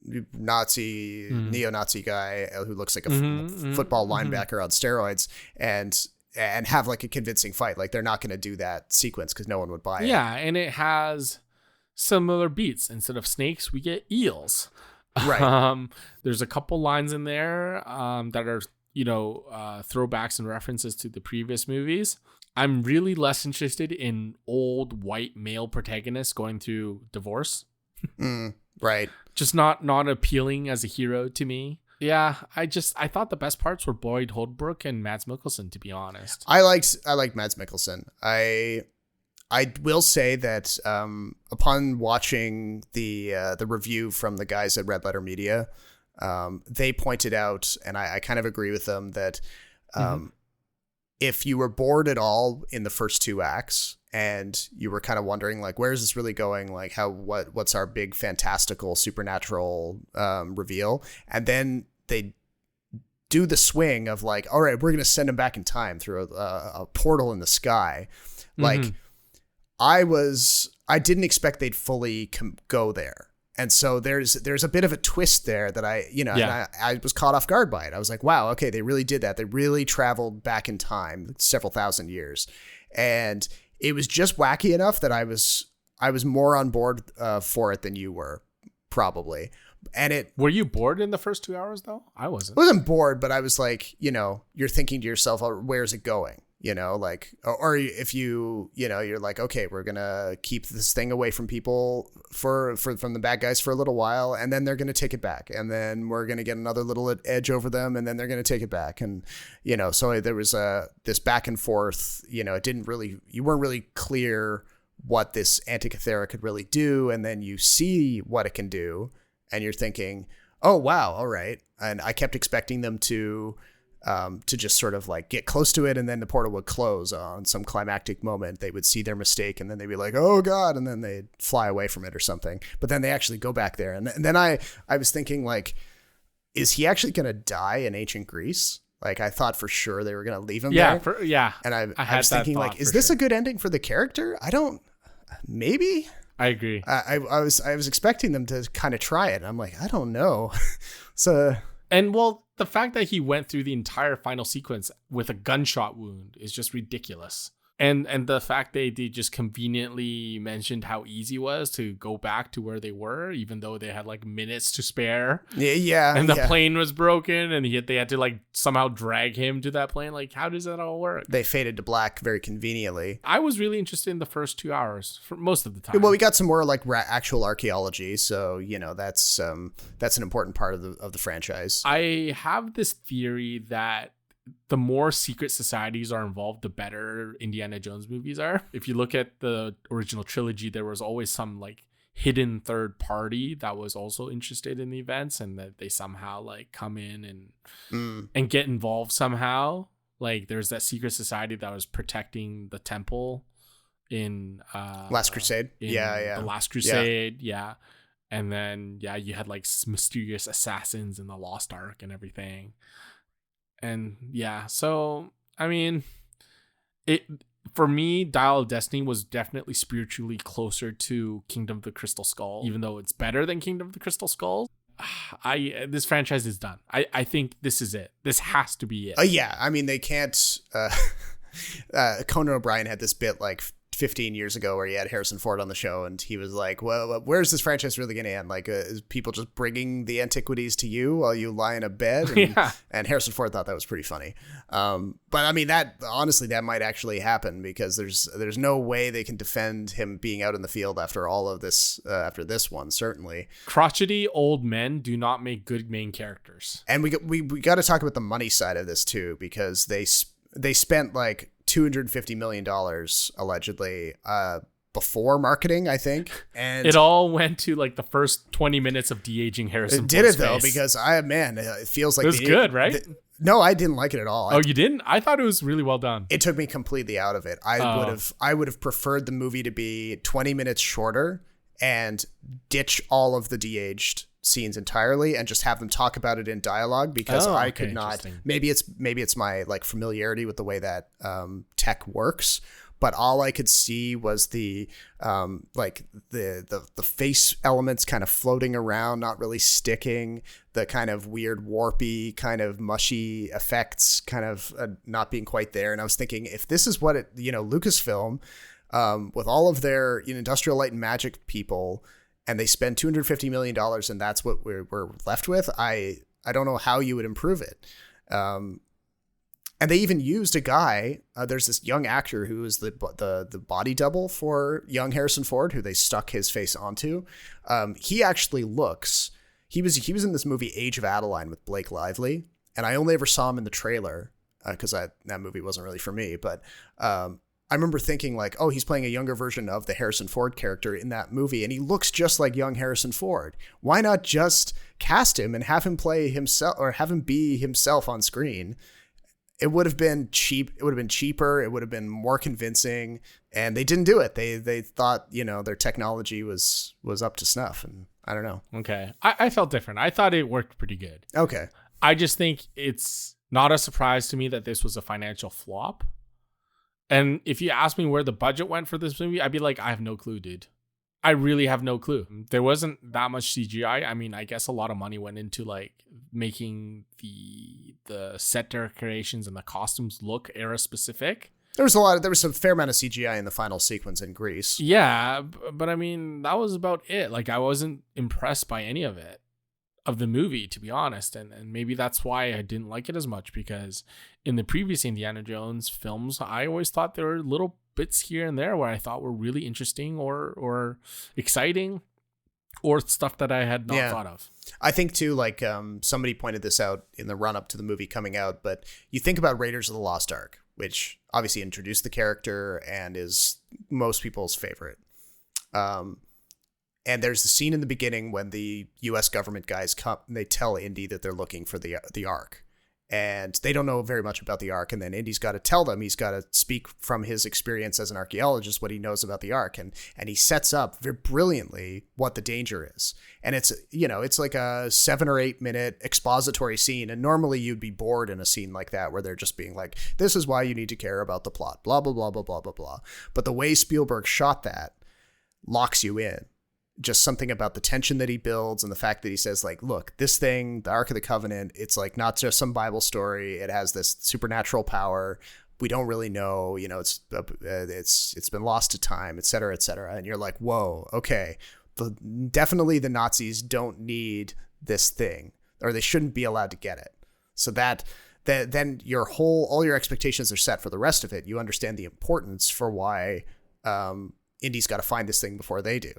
neo-Nazi guy who looks like a football linebacker on steroids and have like a convincing fight. Like, they're not going to do that sequence because no one would buy it. Yeah, and it has similar beats. Instead of snakes, we get eels. Right. There's a couple lines in there that are, throwbacks and references to the previous movies. I'm really less interested in old white male protagonists going through divorce. Right. Just not appealing as a hero to me. Yeah, I thought the best parts were Boyd Holbrook and Mads Mikkelsen, to be honest. I liked Mads Mikkelsen. I will say that upon watching the review from the guys at Red Letter Media, they pointed out, and I kind of agree with them, that if you were bored at all in the first 2 acts and you were kind of wondering like, where is this really going? Like, what's our big fantastical supernatural reveal? And then they do the swing of like, all right, we're going to send him back in time through a portal in the sky. Like, I didn't expect they'd fully go there. And so there's a bit of a twist there that I was caught off guard by it. I was like, wow, okay, they really did that. They really traveled back in time several thousand years. And it was just wacky enough that I was more on board for it than you were, probably. And were you bored in the first 2 hours though? I wasn't. I wasn't bored, but I was like, you're thinking to yourself, oh, where's it going? Like, or if you're like, okay, we're gonna keep this thing away from people from the bad guys for a little while, and then they're gonna take it back, and then we're gonna get another little edge over them, and then they're gonna take it back, and so there was this back and forth. You weren't really clear what this Antikythera could really do, and then you see what it can do, and you're thinking, oh wow, all right. And I kept expecting them to just sort of like get close to it, and then the portal would close on some climactic moment. They would see their mistake, and then they'd be like, oh God, and then they'd fly away from it or something. But then they actually go back there. And then I was thinking, like, is he actually going to die in ancient Greece? Like, I thought for sure they were going to leave him there. And I was thinking, like, is this a good ending for the character? Maybe. I agree. I was expecting them to kind of try it. I'm like, I don't know. And well, the fact that he went through the entire final sequence with a gunshot wound is just ridiculous. And the fact they just conveniently mentioned how easy it was to go back to where they were, even though they had like minutes to spare. Yeah. And the plane was broken, and they had to like somehow drag him to that plane. Like, how does that all work? They faded to black very conveniently. I was really interested in the first 2 hours for most of the time. Well, we got some more like actual archaeology, so that's an important part of the franchise. I have this theory that the more secret societies are involved, the better Indiana Jones movies are. If you look at the original trilogy, there was always some like hidden third party that was also interested in the events, and that they somehow like come in and get involved somehow. Like there's that secret society that was protecting the temple in Last Crusade. The Last Crusade. Yeah. And then you had like mysterious assassins in the Lost Ark and everything. And so I mean, it for me, Dial of Destiny was definitely spiritually closer to Kingdom of the Crystal Skull, even though it's better than Kingdom of the Crystal Skull. This franchise is done. I think this is it. This has to be it. Yeah, I mean they can't. Conan O'Brien had this bit like 15 years ago where he had Harrison Ford on the show, and he was like, well, where's this franchise really going to end? Like, is people just bringing the antiquities to you while you lie in a bed? And, and Harrison Ford thought that was pretty funny. But I mean, that honestly, that might actually happen, because there's no way they can defend him being out in the field after all of this, after this one, certainly. Crotchety old men do not make good main characters. And we got to talk about the money side of this too, because they spent like $250 million allegedly before marketing, I think, and it all went to like the first 20 minutes of de-aging Harrison. It did it though, because it feels like it was good, right? No, I didn't like it at all. Oh, you didn't? I thought it was really well done. It took me completely out of it. I would have preferred the movie to be 20 minutes shorter and ditch all of the de-aged scenes entirely and just have them talk about it in dialogue, because I could not. Maybe it's my like familiarity with the way that tech works, but all I could see was the like the face elements kind of floating around, not really sticking, the kind of weird warpy kind of mushy effects kind of not being quite there. And I was thinking, if this is what Lucasfilm with all of their Industrial Light and Magic people, and they spend $250 million, and that's what we're left with, I don't know how you would improve it. And they even used a guy. There's this young actor who is the body double for young Harrison Ford, who they stuck his face onto. He actually looks. He was in this movie Age of Adeline with Blake Lively, and I only ever saw him in the trailer because that movie wasn't really for me. But I remember thinking like, oh, he's playing a younger version of the Harrison Ford character in that movie, and he looks just like young Harrison Ford. Why not just cast him and have him play himself, or have him be himself on screen? It would have been cheap. It would have been cheaper. It would have been more convincing, and they didn't do it. They thought their technology was up to snuff, and I don't know. Okay, I felt different. I thought it worked pretty good. Okay, I just think it's not a surprise to me that this was a financial flop. And if you ask me where the budget went for this movie, I'd be like, I have no clue, dude. I really have no clue. There wasn't that much CGI. I mean, I guess a lot of money went into like making the set decorations and the costumes look era specific. There was a fair amount of CGI in the final sequence in Greece. Yeah, but I mean, that was about it. Like, I wasn't impressed by any of it, of the movie, to be honest. And maybe that's why I didn't like it as much, because in the previous Indiana Jones films, I always thought there were little bits here and there where I thought were really interesting or exciting, or stuff that I had not thought of. I think too, like somebody pointed this out in the run up to the movie coming out, but you think about Raiders of the Lost Ark, which obviously introduced the character and is most people's favorite. And there's the scene in the beginning when the U.S. government guys come and they tell Indy that they're looking for the Ark. And they don't know very much about the Ark. And then Indy's got to tell them, he's got to speak from his experience as an archaeologist, what he knows about the Ark. And he sets up very brilliantly what the danger is. And it's like a 7 or 8 minute expository scene. And normally you'd be bored in a scene like that, where they're just being like, this is why you need to care about the plot, blah, blah, blah, blah, blah, blah, blah. But the way Spielberg shot that locks you in. Just something about the tension that he builds, and the fact that he says like, look, this thing, the Ark of the Covenant, it's like not just some Bible story. It has this supernatural power. We don't really know, it's been lost to time, et cetera, et cetera. And you're like, whoa, okay. Definitely the Nazis don't need this thing, or they shouldn't be allowed to get it. So that then all your expectations are set for the rest of it. You understand the importance for why Indy's got to find this thing before they do.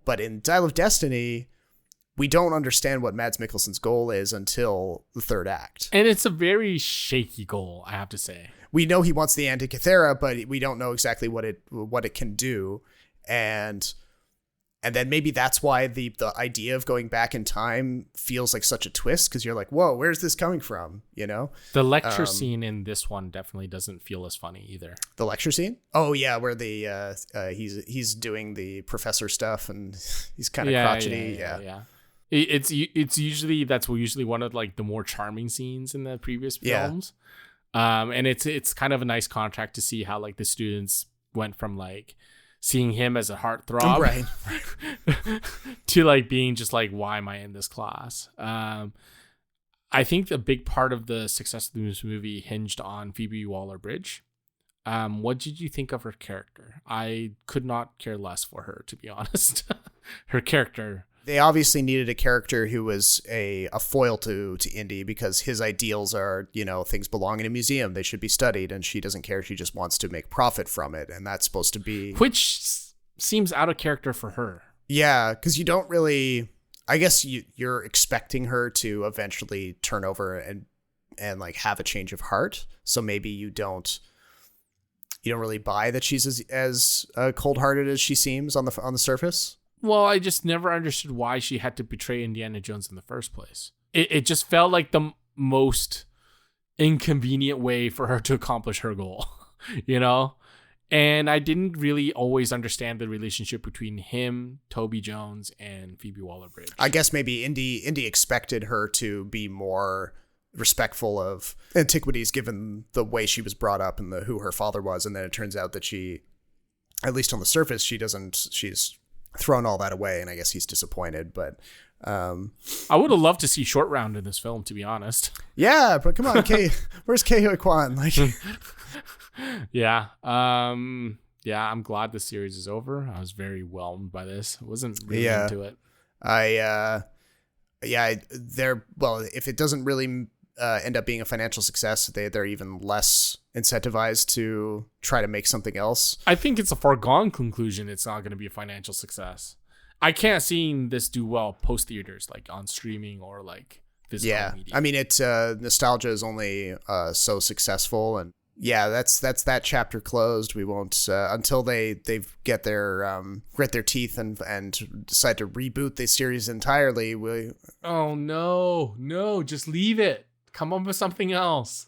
But in Dial of Destiny, we don't understand what Mads Mikkelsen's goal is until the third act. And it's a very shaky goal, I have to say. We know he wants the Antikythera, but we don't know exactly what it can do. And And then maybe that's why the idea of going back in time feels like such a twist, because you're like, whoa, where's this coming from? You know? The lecture scene in this one definitely doesn't feel as funny either. The lecture scene? Oh, yeah, where the he's doing the professor stuff and he's kind of crotchety. Yeah. It's usually one of like the more charming scenes in the previous films. And it's kind of a nice contrast to see how like the students went from like seeing him as a heartthrob, right, to like being just like, why am I in this class? I think the big part of the success of this movie hinged on Phoebe Waller-Bridge. What did you think of her character? I could not care less for her, to be honest. Her character. They obviously needed a character who was a foil to Indy, because his ideals are, you know, things belong in a museum. They should be studied, and she doesn't care. She just wants to make profit from it. And that's supposed to be... Which seems out of character for her. Yeah, because you don't really... I guess you're expecting her to eventually turn over and like have a change of heart. So maybe you don't really buy that she's as cold-hearted as she seems on the surface. Well, I just never understood why she had to betray Indiana Jones in the first place. It just felt like the most inconvenient way for her to accomplish her goal, you know? And I didn't really always understand the relationship between him, Toby Jones, and Phoebe Waller-Bridge. I guess maybe Indy expected her to be more respectful of antiquities given the way she was brought up and who her father was. And then it turns out that she, at least on the surface, she's thrown all that away, and I guess he's disappointed. But I would have loved to see Short Round in this film, to be honest. Yeah, but come on, where's Ke Huy Quan? Like, yeah, I'm glad the series is over. I was very whelmed by this. I wasn't really into it. If it doesn't really end up being a financial success, they're even less incentivized to try to make something else. I think it's a foregone conclusion it's not going to be a financial success. I can't see this do well post theaters, like on streaming or like physical media. I mean, nostalgia is only so successful, and that's that chapter closed. We won't until they get their grit their teeth and decide to reboot the series entirely. Oh no, just leave it. Come up with something else.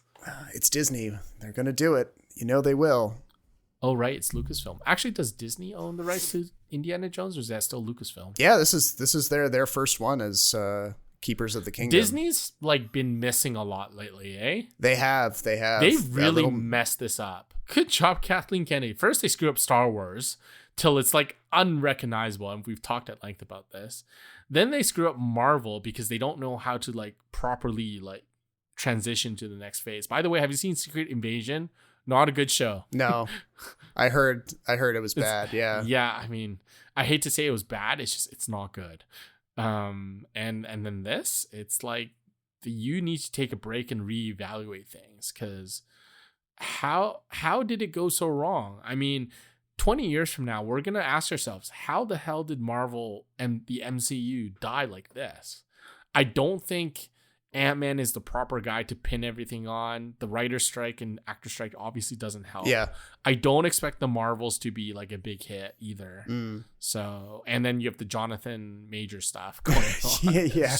It's Disney. They're going to do it. You know they will. Oh, right. It's Lucasfilm. Actually, does Disney own the rights to Indiana Jones, or is that still Lucasfilm? Yeah, this is their first one as Keepers of the Kingdom. Disney's like been missing a lot lately, eh? They have. They've really messed this up. Good job, Kathleen Kennedy. First, they screw up Star Wars till it's like unrecognizable, and we've talked at length about this. Then they screw up Marvel because they don't know how to like properly like transition to the next phase. By the way, have you seen Secret Invasion? Not a good show. No. I heard it was bad. Yeah. Yeah, I mean, I hate to say it was bad. It's not good. And then this, it's like you need to take a break and reevaluate things, because how did it go so wrong? I mean, 20 years from now, we're going to ask ourselves, how the hell did Marvel and the MCU die like this? I don't think Ant-Man is the proper guy to pin everything on. The writer's strike and actor strike obviously doesn't help. Yeah. I don't expect the Marvels to be like a big hit either. So, and then you have the Jonathan Major stuff going on. Yeah.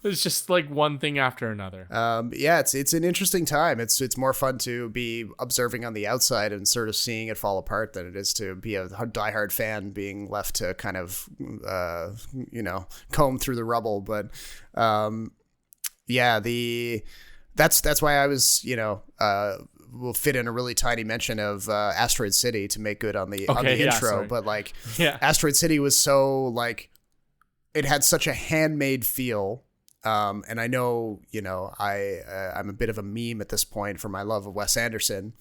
It's just like one thing after another. It's an interesting time. It's more fun to be observing on the outside and sort of seeing it fall apart than it is to be a diehard fan being left to kind of, comb through the rubble. But, that's why I was, will fit in a really tiny mention of Asteroid City to make good on the intro. Sorry. But like, Asteroid City was so like, it had such a handmade feel. And I know, I'm a bit of a meme at this point for my love of Wes Anderson.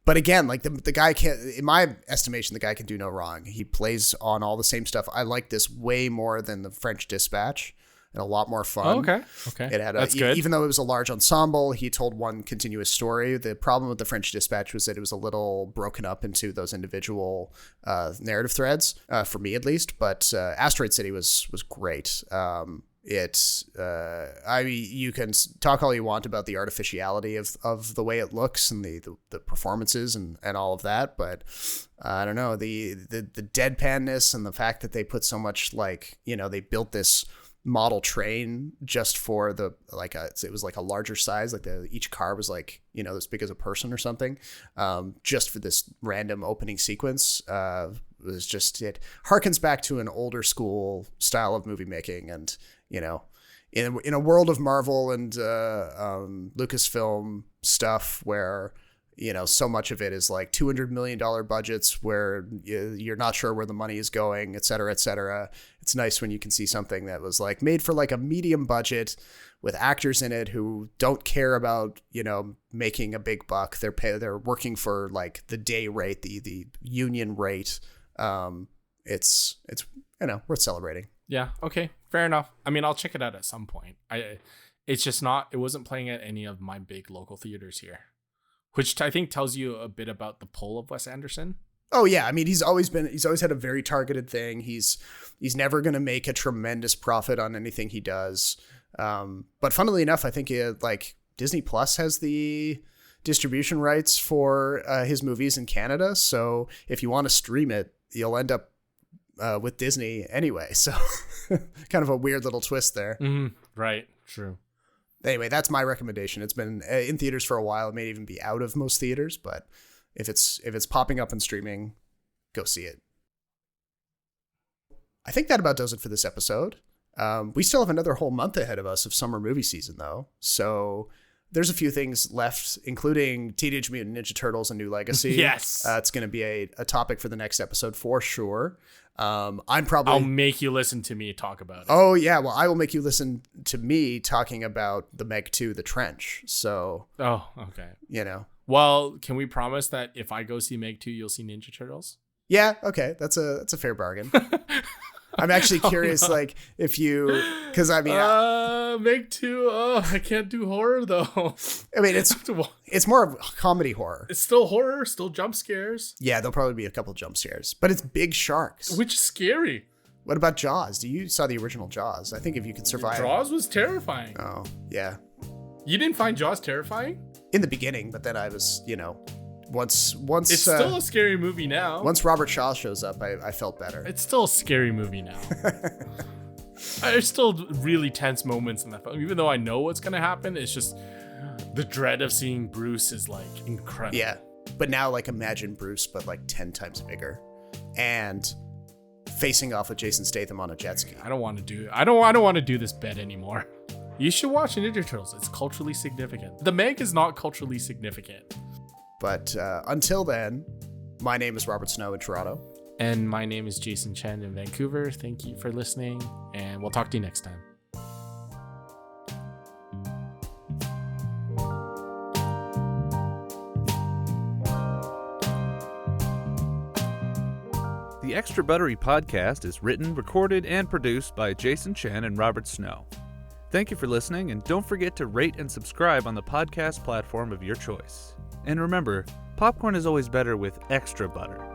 But again, like the guy can't, in my estimation, the guy can do no wrong. He plays on all the same stuff. I like this way more than the French Dispatch. And a lot more fun. Oh, okay. It had That's good. Even though it was a large ensemble, he told one continuous story. The problem with the French Dispatch was that it was a little broken up into those individual narrative threads, for me at least. But Asteroid City was great. It's I mean, you can talk all you want about the artificiality of the way it looks and the performances and all of that, but I don't know, the deadpanness and the fact that they put so much, like, you know, they built this model train just for the, like, it was like a larger size, like each car was like, you know, as big as a person or something, just for this random opening sequence. Was just, it harkens back to an older school style of movie making. And, you know, in a world of Marvel and Lucasfilm stuff where, you know, so much of it is like $200 million budgets where you're not sure where the money is going, et cetera, et cetera. It's nice when you can see something that was like made for like a medium budget with actors in it who don't care about, you know, making a big buck. They're working for like the day rate, the union rate. It's, you know, worth celebrating. Yeah. Okay. Fair enough. I mean, I'll check it out at some point. It wasn't playing at any of my big local theaters here, which I think tells you a bit about the pull of Wes Anderson. Oh yeah. I mean, he's always had a very targeted thing. He's never going to make a tremendous profit on anything he does. But funnily enough, I think like Disney Plus has the distribution rights for his movies in Canada. So if you want to stream it, you'll end up with Disney anyway. So kind of a weird little twist there. Mm-hmm. Right. True. Anyway, that's my recommendation. It's been in theaters for a while. It may even be out of most theaters, but if it's popping up and streaming, go see it. I think that about does it for this episode. We still have another whole month ahead of us of summer movie season, though. So there's a few things left, including Teenage Mutant Ninja Turtles: A New Legacy. Yes. It's going to be a topic for the next episode for sure. I'll make you listen to me talk about it. Oh, yeah. Well, I will make you listen to me talking about the Meg 2, The Trench. So. Oh, okay. You know. Well, can we promise that if I go see Meg 2, you'll see Ninja Turtles? Yeah. Okay. That's a fair bargain. I'm actually curious, like, if you, because I mean, Meg 2. Oh, I can't do horror though. I mean, it's more of comedy horror. It's still horror, still jump scares. Yeah, there'll probably be a couple jump scares, but it's big sharks, which is scary. What about Jaws? You saw the original Jaws? I think if you could survive. Jaws was terrifying. Oh yeah. You didn't find Jaws terrifying? In the beginning, but then I was, you know. Once it's still a scary movie now. Once Robert Shaw shows up, I felt better. It's still a scary movie now. There's still really tense moments in that film. Even though I know what's going to happen, it's just the dread of seeing Bruce is like incredible. Yeah. But now, like, imagine Bruce, but like 10 times bigger and facing off with Jason Statham on a jet ski. I don't want to do this bet anymore. You should watch Ninja Turtles. It's culturally significant. The Meg is not culturally significant. But until then, my name is Robert Snow in Toronto. And my name is Jason Chen in Vancouver. Thank you for listening, and we'll talk to you next time. The Extra Buttery Podcast is written, recorded, and produced by Jason Chen and Robert Snow. Thank you for listening, and don't forget to rate and subscribe on the podcast platform of your choice. And remember, popcorn is always better with extra butter.